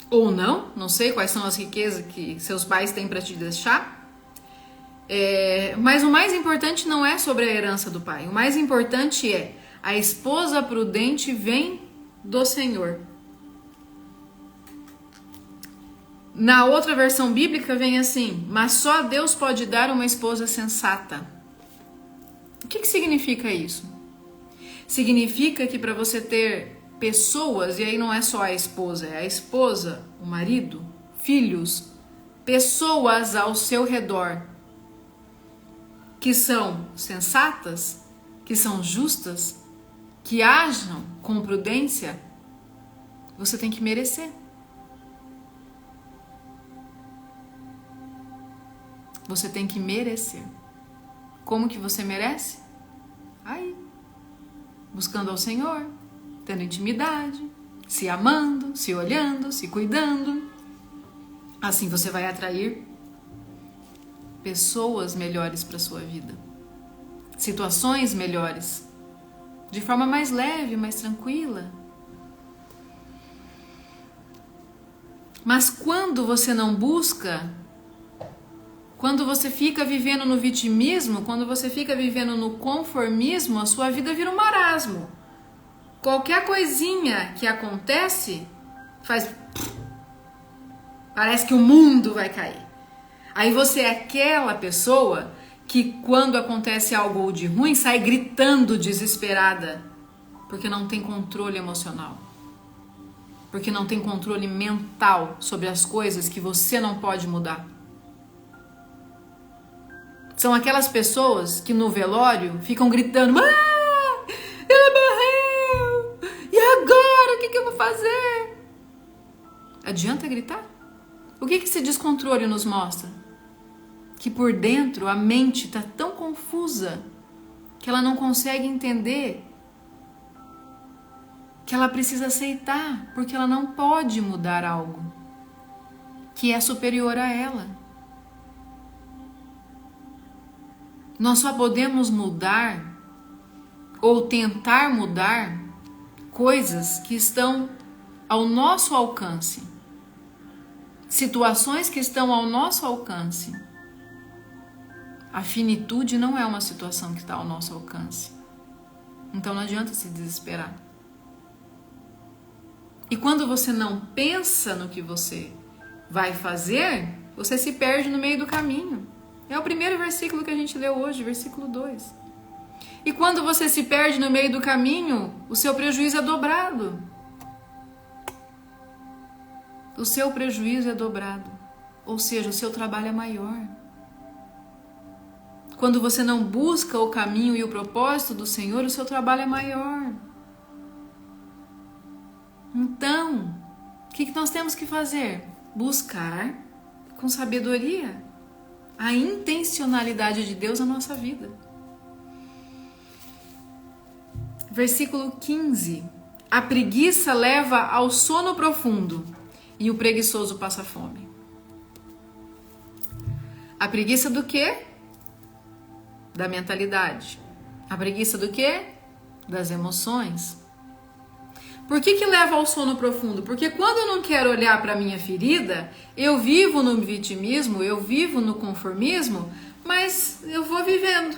ou não sei quais são as riquezas que seus pais têm para te deixar. Mas o mais importante não é sobre a herança do pai. O mais importante é A esposa prudente vem do Senhor. Na outra versão bíblica vem assim: mas só Deus pode dar uma esposa sensata. O que significa isso? Significa que para você ter pessoas, e aí não é só a esposa, o marido, filhos, pessoas ao seu redor que são sensatas, que são justas, que ajam com prudência, você tem que merecer. Você tem que merecer. Como que você merece? Aí, buscando ao Senhor, tendo intimidade, se amando, se olhando, se cuidando. Assim você vai atrair pessoas melhores para sua vida, situações melhores, de forma mais leve, mais tranquila. Mas quando você não busca, quando você fica vivendo no vitimismo, quando você fica vivendo no conformismo, a sua vida vira um marasmo. Qualquer coisinha que acontece faz... parece que o mundo vai cair. Aí você é aquela pessoa que quando acontece algo de ruim sai gritando desesperada, porque não tem controle emocional. Porque não tem controle mental sobre as coisas que você não pode mudar. São aquelas pessoas que no velório ficam gritando: ah, ele morreu! E agora? O que eu vou fazer? Adianta gritar? O que esse descontrole nos mostra? Que por dentro a mente está tão confusa que ela não consegue entender que ela precisa aceitar, porque ela não pode mudar algo que é superior a ela. Nós só podemos mudar ou tentar mudar coisas que estão ao nosso alcance, situações que estão ao nosso alcance. A finitude não é uma situação que está ao nosso alcance. Então não adianta se desesperar. E quando você não pensa no que você vai fazer, você se perde no meio do caminho. É o primeiro versículo que a gente leu hoje, versículo 2. E quando você se perde no meio do caminho, o seu prejuízo é dobrado. O seu prejuízo é dobrado. Ou seja, o seu trabalho é maior. Quando você não busca o caminho e o propósito do Senhor, o seu trabalho é maior. Então, o que nós temos que fazer? Buscar com sabedoria a intencionalidade de Deus na nossa vida. Versículo 15. A preguiça leva ao sono profundo e o preguiçoso passa fome. A preguiça do quê? Da mentalidade. A preguiça do quê? Das emoções. Por que leva ao sono profundo? Porque quando eu não quero olhar para a minha ferida, eu vivo no vitimismo, eu vivo no conformismo, mas eu vou vivendo.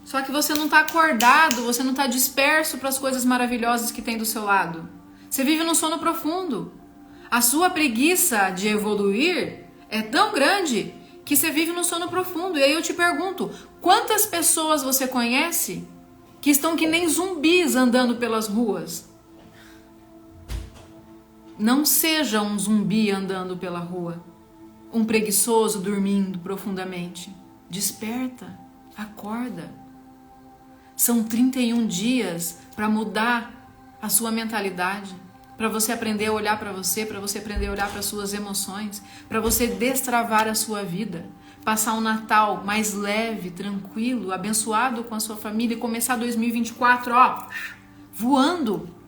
Só que você não está acordado, você não está disperso para as coisas maravilhosas que tem do seu lado. Você vive no sono profundo. A sua preguiça de evoluir é tão grande que você vive no sono profundo. E aí eu te pergunto, quantas pessoas você conhece que estão que nem zumbis andando pelas ruas? Não seja um zumbi andando pela rua, um preguiçoso dormindo profundamente. Desperta, acorda. São 31 dias para mudar a sua mentalidade, para você aprender a olhar para você aprender a olhar para suas emoções, para você destravar a sua vida, passar um Natal mais leve, tranquilo, abençoado com a sua família e começar 2024, voando.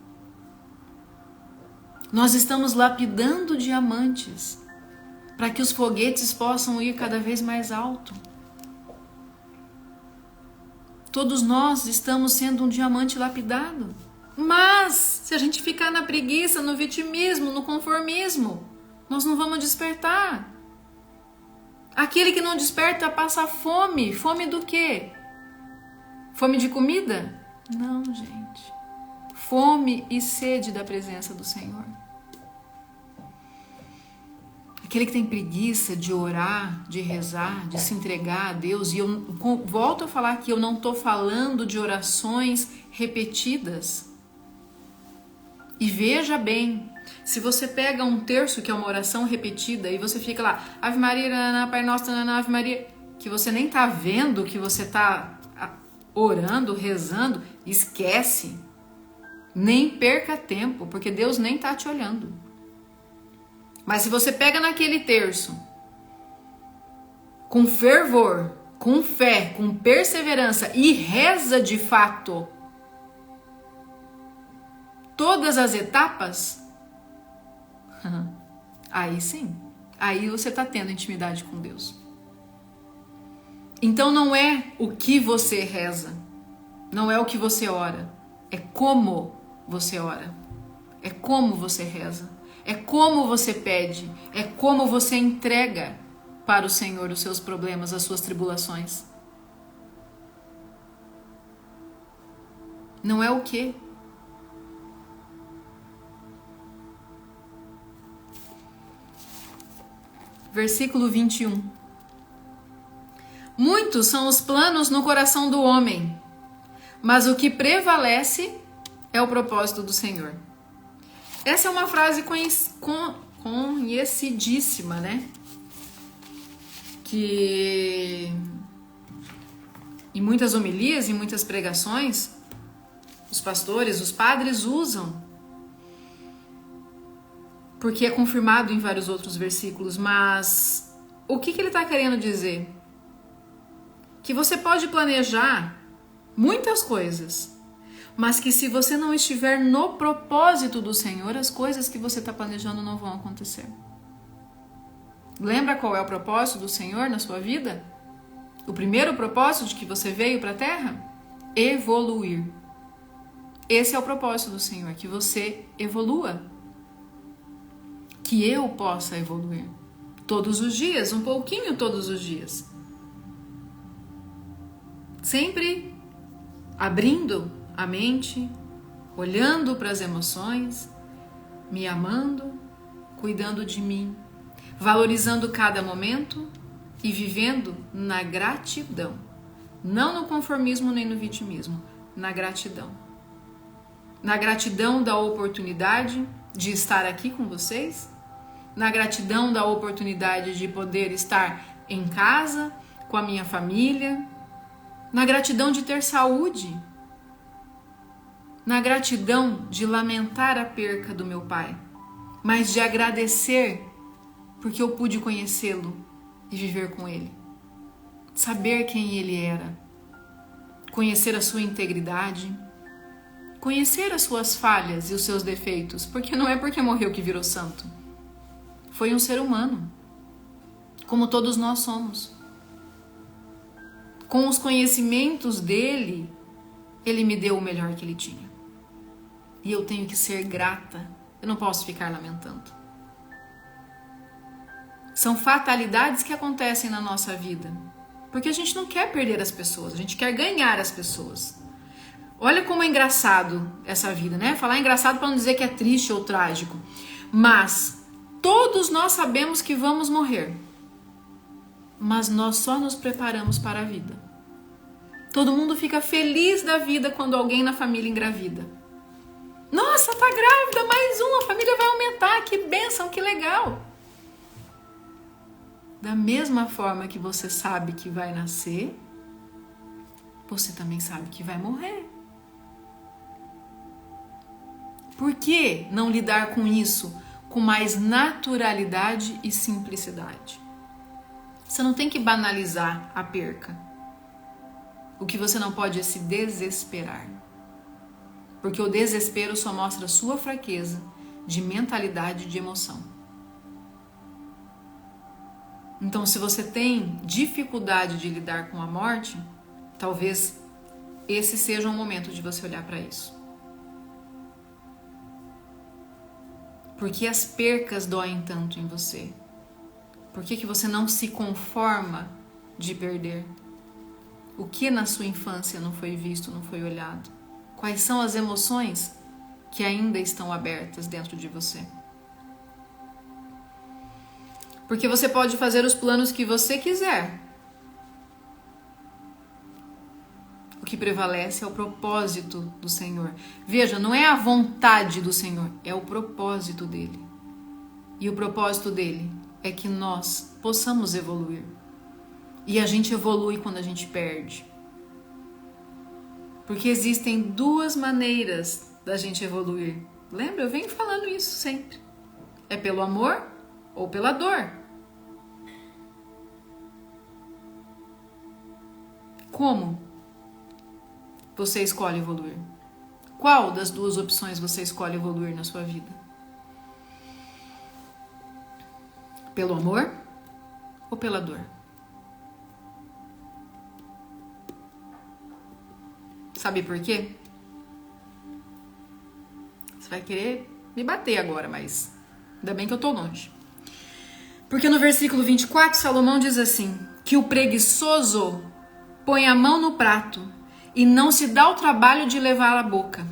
Nós estamos lapidando diamantes para que os foguetes possam ir cada vez mais alto. Todos nós estamos sendo um diamante lapidado. Mas, se a gente ficar na preguiça, no vitimismo, no conformismo, nós não vamos despertar. Aquele que não desperta passa fome. Fome do quê? Fome de comida? Não, gente. Fome e sede da presença do Senhor. Aquele que tem preguiça de orar, de rezar, de se entregar a Deus. E eu volto a falar que eu não estou falando de orações repetidas. E veja bem, se você pega um terço, que é uma oração repetida, e você fica lá, Ave Maria, Pai Nosso, Ave Maria, que você nem está vendo que você está orando, rezando, esquece. Nem perca tempo, porque Deus nem está te olhando. Mas se você pega naquele terço, com fervor, com fé, com perseverança e reza de fato todas as etapas, aí sim, aí você está tendo intimidade com Deus. Então não é o que você reza, não é o que você ora, é como você ora, é como você reza. É como você pede, é como você entrega para o Senhor os seus problemas, as suas tribulações. Não é o quê? Versículo 21. Muitos são os planos no coração do homem, mas o que prevalece é o propósito do Senhor. Essa é uma frase conhecidíssima, né? Que em muitas homilias, em muitas pregações, os pastores, os padres usam, porque é confirmado em vários outros versículos. Mas o que ele está querendo dizer? Que você pode planejar muitas coisas, mas que se você não estiver no propósito do Senhor, as coisas que você está planejando não vão acontecer. Lembra qual é o propósito do Senhor na sua vida? O primeiro propósito de que você veio para a Terra? Evoluir. Esse é o propósito do Senhor, que você evolua. Que eu possa evoluir. Todos os dias, um pouquinho todos os dias. Sempre abrindo a mente, olhando para as emoções, me amando, cuidando de mim, valorizando cada momento e vivendo na gratidão. Não no conformismo nem no vitimismo, na gratidão. Na gratidão da oportunidade de estar aqui com vocês, na gratidão da oportunidade de poder estar em casa, com a minha família, na gratidão de ter saúde, na gratidão de lamentar a perca do meu pai, mas de agradecer porque eu pude conhecê-lo e viver com ele, saber quem ele era, conhecer a sua integridade, conhecer as suas falhas e os seus defeitos, porque não é porque morreu que virou santo. Foi um ser humano, como todos nós somos. Com os conhecimentos dele, ele me deu o melhor que ele tinha. E eu tenho que ser grata. Eu não posso ficar lamentando. São fatalidades que acontecem na nossa vida. Porque a gente não quer perder as pessoas, a gente quer ganhar as pessoas. Olha como é engraçado essa vida, né? Falar engraçado para não dizer que é triste ou trágico. Mas todos nós sabemos que vamos morrer. Mas nós só nos preparamos para a vida. Todo mundo fica feliz da vida quando alguém na família engravida. Nossa, tá grávida, mais uma, a família vai aumentar, que bênção, que legal. Da mesma forma que você sabe que vai nascer, você também sabe que vai morrer. Por que não lidar com isso com mais naturalidade e simplicidade? Você não tem que banalizar a perca. O que você não pode é se desesperar. Porque o desespero só mostra sua fraqueza de mentalidade e de emoção. Então, se você tem dificuldade de lidar com a morte, talvez esse seja um momento de você olhar para isso. Por que as percas doem tanto em você? Por que você não se conforma de perder? O que na sua infância não foi visto, não foi olhado? Quais são as emoções que ainda estão abertas dentro de você? Porque você pode fazer os planos que você quiser. O que prevalece é o propósito do Senhor. Veja, não é a vontade do Senhor, é o propósito dele. E o propósito dele é que nós possamos evoluir. E a gente evolui quando a gente perde. Porque existem duas maneiras da gente evoluir. Lembra? Eu venho falando isso sempre. É pelo amor ou pela dor. Como você escolhe evoluir? Qual das duas opções você escolhe evoluir na sua vida? Pelo amor ou pela dor? Sabe por quê? Você vai querer me bater agora, mas ainda bem que eu tô longe. Porque no versículo 24, Salomão diz assim, que o preguiçoso põe a mão no prato e não se dá o trabalho de levar à boca.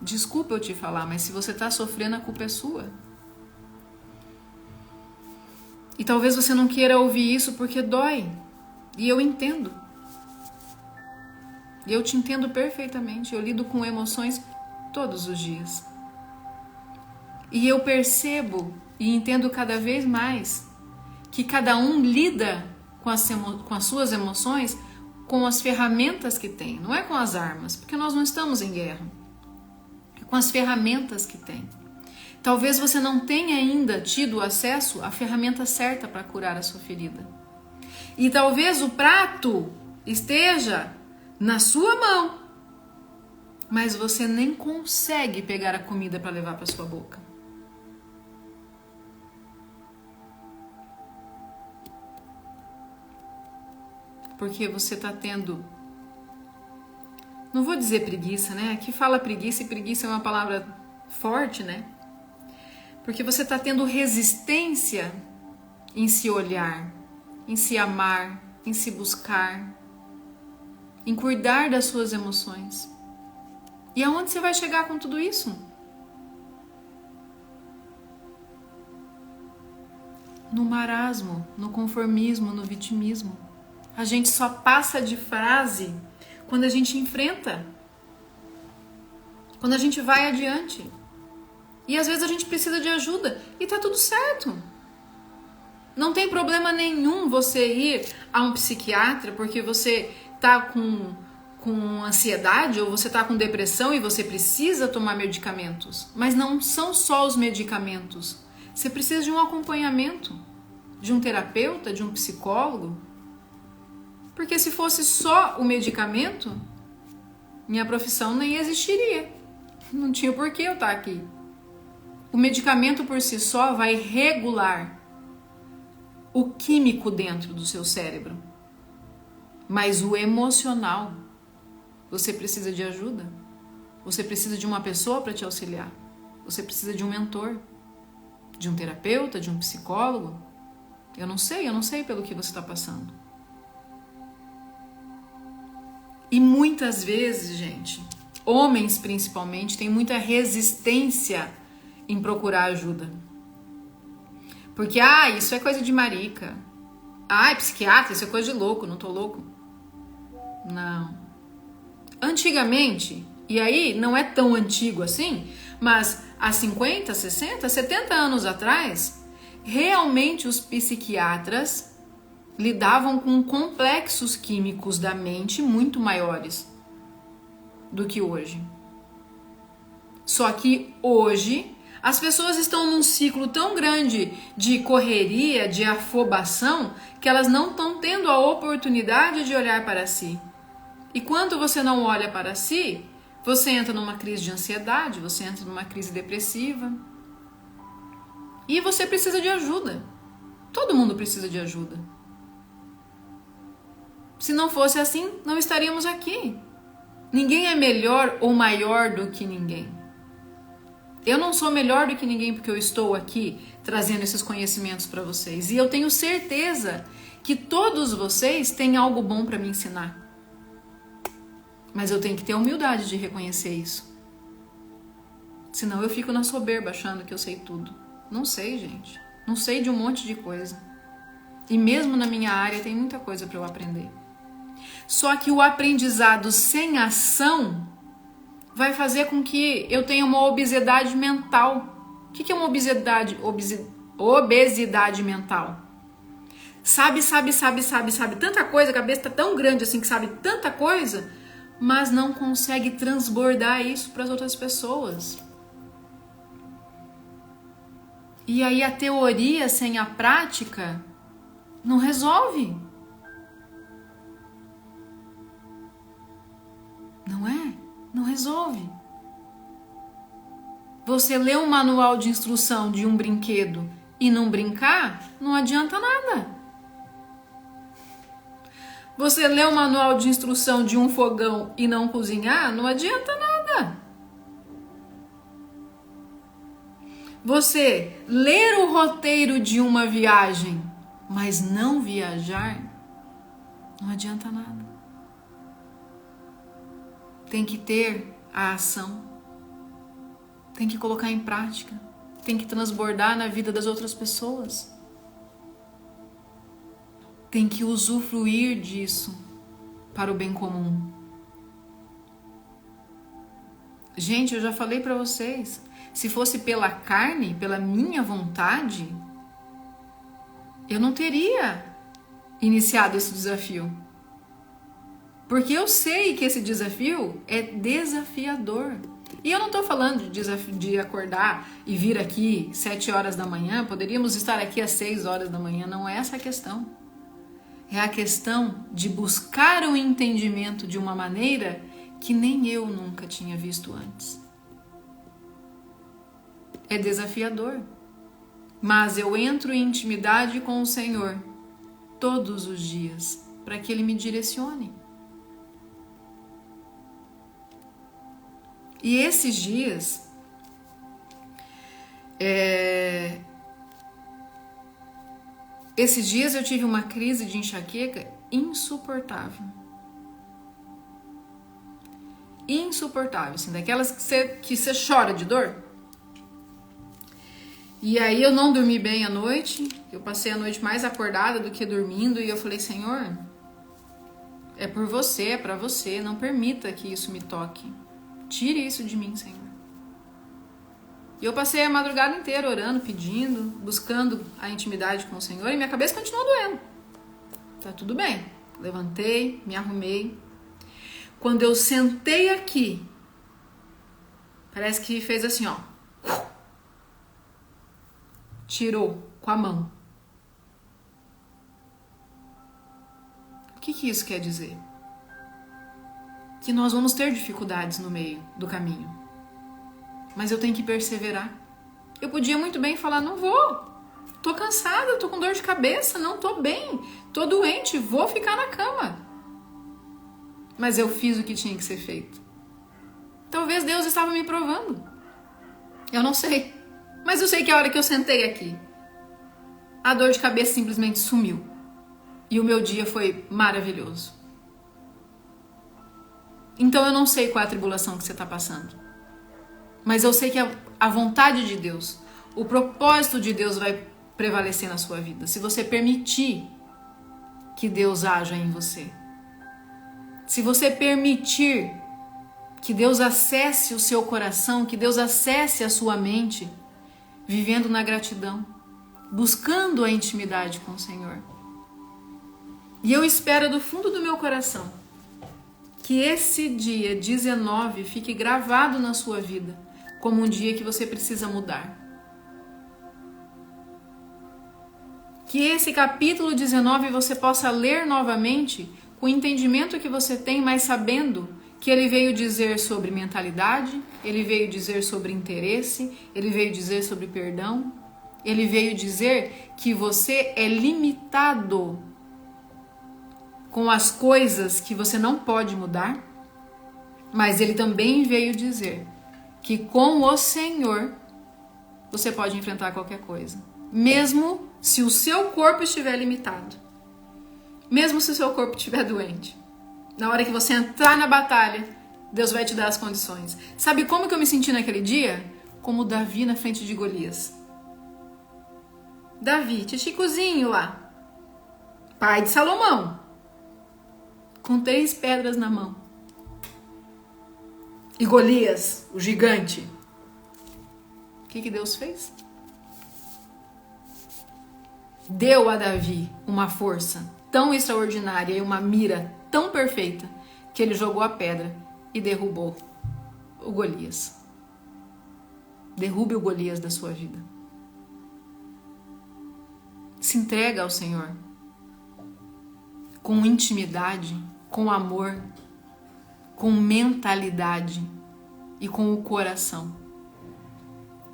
Desculpa eu te falar, mas se você está sofrendo, a culpa é sua. E talvez você não queira ouvir isso porque dói. E eu entendo. E eu te entendo perfeitamente. Eu lido com emoções todos os dias. E eu percebo e entendo cada vez mais que cada um lida com as suas emoções com as ferramentas que tem. Não é com as armas, porque nós não estamos em guerra. É com as ferramentas que tem. Talvez você não tenha ainda tido acesso à ferramenta certa para curar a sua ferida. E talvez o prato esteja na sua mão, mas você nem consegue pegar a comida para levar para sua boca. Porque você está tendo, não vou dizer preguiça, né? Aqui fala preguiça e preguiça é uma palavra forte, né? Porque você está tendo resistência em se olhar, em se amar, em se buscar, em cuidar das suas emoções. E aonde você vai chegar com tudo isso? No marasmo, no conformismo, no vitimismo. A gente só passa de fase quando a gente enfrenta, quando a gente vai adiante. E às vezes a gente precisa de ajuda e tá tudo certo. Não tem problema nenhum você ir a um psiquiatra porque você tá com ansiedade ou você tá com depressão e você precisa tomar medicamentos. Mas não são só os medicamentos. Você precisa de um acompanhamento, de um terapeuta, de um psicólogo. Porque se fosse só o medicamento, minha profissão nem existiria. Não tinha por que eu estar aqui. O medicamento por si só vai regular o químico dentro do seu cérebro. Mas o emocional, você precisa de ajuda. Você precisa de uma pessoa para te auxiliar. Você precisa de um mentor, de um terapeuta, de um psicólogo. Eu não sei pelo que você está passando. E muitas vezes, gente, homens principalmente, têm muita resistência em procurar ajuda. Porque, isso é coisa de marica. É psiquiatra, isso é coisa de louco, não tô louco. Não. Antigamente, e aí não é tão antigo assim, mas há 50, 60, 70 anos atrás, realmente os psiquiatras lidavam com complexos químicos da mente muito maiores do que hoje. Só que hoje as pessoas estão num ciclo tão grande de correria, de afobação, que elas não estão tendo a oportunidade de olhar para si. E quando você não olha para si, você entra numa crise de ansiedade, você entra numa crise depressiva. E você precisa de ajuda. Todo mundo precisa de ajuda. Se não fosse assim, não estaríamos aqui. Ninguém é melhor ou maior do que ninguém. Eu não sou melhor do que ninguém porque eu estou aqui trazendo esses conhecimentos para vocês. E eu tenho certeza que todos vocês têm algo bom para me ensinar. Mas eu tenho que ter a humildade de reconhecer isso. Senão eu fico na soberba achando que eu sei tudo. Não sei, gente. Não sei de um monte de coisa. E mesmo na minha área tem muita coisa para eu aprender. Só que o aprendizado sem ação vai fazer com que eu tenha uma obesidade mental. O que é uma obesidade? Obesidade mental. Sabe tanta coisa, a cabeça tá tão grande assim que sabe tanta coisa, mas não consegue transbordar isso para as outras pessoas. E aí a teoria sem a prática não resolve. Não é? Não resolve. Você lê um manual de instrução de um brinquedo e não brincar, não adianta nada. Você lê um manual de instrução de um fogão e não cozinhar, não adianta nada. Você ler o roteiro de uma viagem, mas não viajar, não adianta nada. Tem que ter a ação. Tem que colocar em prática. Tem que transbordar na vida das outras pessoas. Tem que usufruir disso para o bem comum. Gente, eu já falei para vocês, se fosse pela carne, pela minha vontade, eu não teria iniciado esse desafio. Porque eu sei que esse desafio é desafiador. E eu não estou falando de acordar e vir aqui 7 horas da manhã, poderíamos estar aqui às 6 horas da manhã, não é essa a questão. É a questão de buscar o entendimento de uma maneira que nem eu nunca tinha visto antes. É desafiador. Mas eu entro em intimidade com o Senhor todos os dias para que Ele me direcione. E esses dias, eu tive uma crise de enxaqueca insuportável. Insuportável, assim, daquelas que você chora de dor. E aí eu não dormi bem à noite, eu passei a noite mais acordada do que dormindo, e eu falei, Senhor, é por você, é pra você, não permita que isso me toque. Tire isso de mim, Senhor. E eu passei a madrugada inteira orando, pedindo, buscando a intimidade com o Senhor, e minha cabeça continuou doendo. Tá tudo bem. Levantei, me arrumei. Quando eu sentei aqui, parece que fez assim, ó. Tirou com a mão. O que isso quer dizer? Que nós vamos ter dificuldades no meio do caminho. Mas eu tenho que perseverar. Eu podia muito bem falar, não vou. Tô cansada, tô com dor de cabeça, não tô bem. Tô doente, vou ficar na cama. Mas eu fiz o que tinha que ser feito. Talvez Deus estava me provando. Eu não sei. Mas eu sei que a hora que eu sentei aqui, a dor de cabeça simplesmente sumiu. E o meu dia foi maravilhoso. Então eu não sei qual é a tribulação que você está passando. Mas eu sei que a vontade de Deus, o propósito de Deus vai prevalecer na sua vida. Se você permitir que Deus haja em você. Se você permitir que Deus acesse o seu coração, que Deus acesse a sua mente, vivendo na gratidão, buscando a intimidade com o Senhor. E eu espero do fundo do meu coração que esse dia 19 fique gravado na sua vida como um dia que você precisa mudar. Que esse capítulo 19 você possa ler novamente com o entendimento que você tem, mas sabendo que ele veio dizer sobre mentalidade, ele veio dizer sobre interesse, ele veio dizer sobre perdão, ele veio dizer que você é limitado com as coisas que você não pode mudar, mas ele também veio dizer que com o Senhor você pode enfrentar qualquer coisa, mesmo se o seu corpo estiver limitado, mesmo se o seu corpo estiver doente. Na hora que você entrar na batalha, Deus vai te dar as condições. Sabe como que eu me senti naquele dia? Como Davi na frente de Golias. Davi, Chicozinho lá, pai de Salomão, com 3 pedras na mão. E Golias, o gigante. O que Deus fez? Deu a Davi uma força tão extraordinária e uma mira tão perfeita que ele jogou a pedra e derrubou o Golias. Derrube o Golias da sua vida. Se entrega ao Senhor com intimidade, com amor, com mentalidade e com o coração.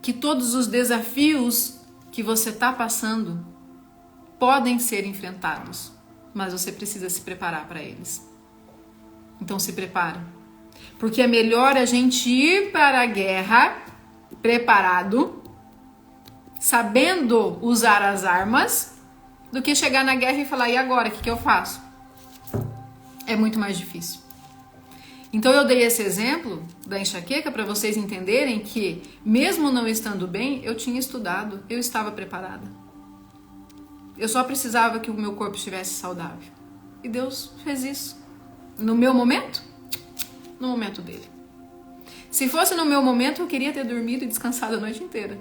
Que todos os desafios que você está passando podem ser enfrentados, mas você precisa se preparar para eles. Então se prepara, porque é melhor a gente ir para a guerra preparado, sabendo usar as armas, do que chegar na guerra e falar, e agora, o que eu faço? É muito mais difícil. Então eu dei esse exemplo da enxaqueca para vocês entenderem que, mesmo não estando bem, eu tinha estudado, eu estava preparada. Eu só precisava que o meu corpo estivesse saudável. E Deus fez isso. No meu momento? No momento dele. Se fosse no meu momento, eu queria ter dormido e descansado a noite inteira.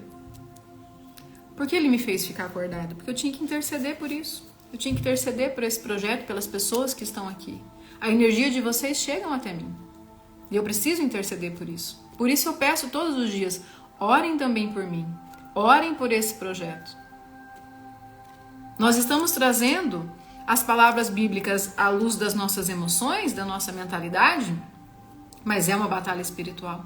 Por que ele me fez ficar acordado? Porque eu tinha que interceder por isso. Eu tinha que interceder por esse projeto, pelas pessoas que estão aqui. A energia de vocês chega até mim. E eu preciso interceder por isso. Por isso eu peço todos os dias, orem também por mim. Orem por esse projeto. Nós estamos trazendo as palavras bíblicas à luz das nossas emoções, da nossa mentalidade, mas é uma batalha espiritual.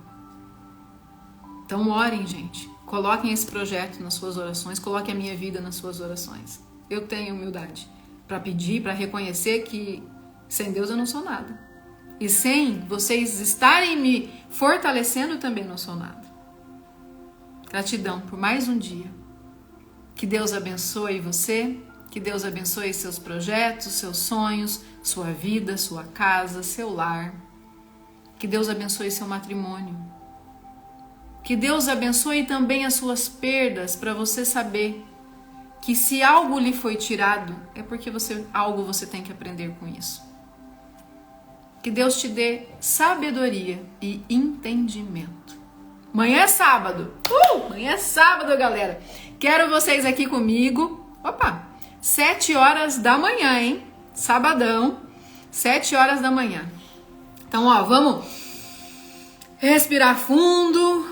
Então orem, gente. Coloquem esse projeto nas suas orações, coloquem a minha vida nas suas orações. Eu tenho humildade para pedir, para reconhecer que sem Deus eu não sou nada. E sem vocês estarem me fortalecendo, eu também não sou nada. Gratidão por mais um dia. Que Deus abençoe você, que Deus abençoe seus projetos, seus sonhos, sua vida, sua casa, seu lar. Que Deus abençoe seu matrimônio. Que Deus abençoe também as suas perdas, para você saber que se algo lhe foi tirado, é porque algo você tem que aprender com isso. Que Deus te dê sabedoria e entendimento. Amanhã é sábado. Amanhã é sábado, galera. Quero vocês aqui comigo. 7 horas da manhã, hein? Sabadão, 7 horas da manhã. Então, vamos respirar fundo,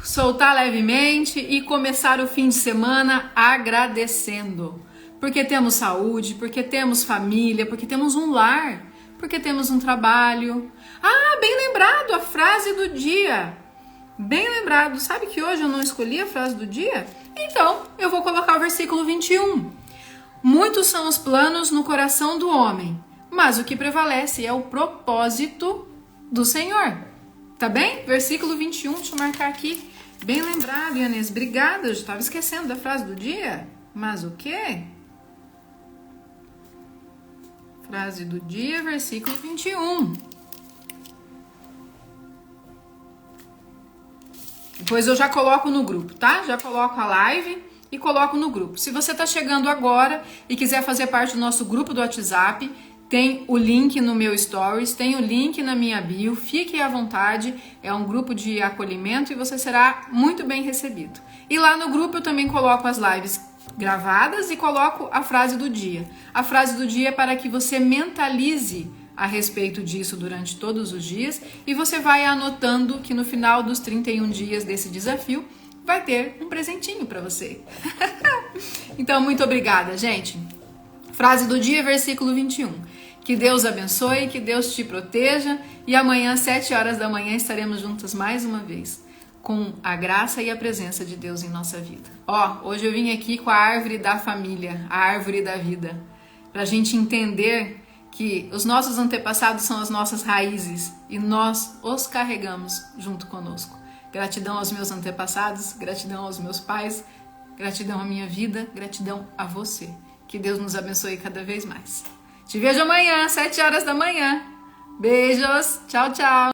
soltar levemente e começar o fim de semana agradecendo. Porque temos saúde, porque temos família, porque temos um lar, porque temos um trabalho. Bem lembrado, a frase do dia. Bem lembrado. Sabe que hoje eu não escolhi a frase do dia? Então, eu vou colocar o versículo 21. Muitos são os planos no coração do homem, mas o que prevalece é o propósito do Senhor. Tá bem? Versículo 21, deixa eu marcar aqui. Bem lembrado, Inês. Obrigada, eu estava esquecendo da frase do dia. Mas o quê? Frase do dia, versículo 21. Depois eu já coloco no grupo, tá? Já coloco a live e coloco no grupo. Se você está chegando agora e quiser fazer parte do nosso grupo do WhatsApp, tem o link no meu stories, tem o link na minha bio, fique à vontade, é um grupo de acolhimento e você será muito bem recebido. E lá no grupo eu também coloco as lives gravadas e coloco a frase do dia. A frase do dia é para que você mentalize a respeito disso durante todos os dias e você vai anotando que no final dos 31 dias desse desafio vai ter um presentinho para você. Então, muito obrigada, gente. Frase do dia, versículo 21. Que Deus abençoe, que Deus te proteja e amanhã, 7 horas da manhã, estaremos juntas mais uma vez com a graça e a presença de Deus em nossa vida. Hoje eu vim aqui com a árvore da família, a árvore da vida, para a gente entender que os nossos antepassados são as nossas raízes e nós os carregamos junto conosco. Gratidão aos meus antepassados, gratidão aos meus pais, gratidão à minha vida, gratidão a você. Que Deus nos abençoe cada vez mais. Te vejo amanhã, 7 horas da manhã. Beijos, tchau, tchau!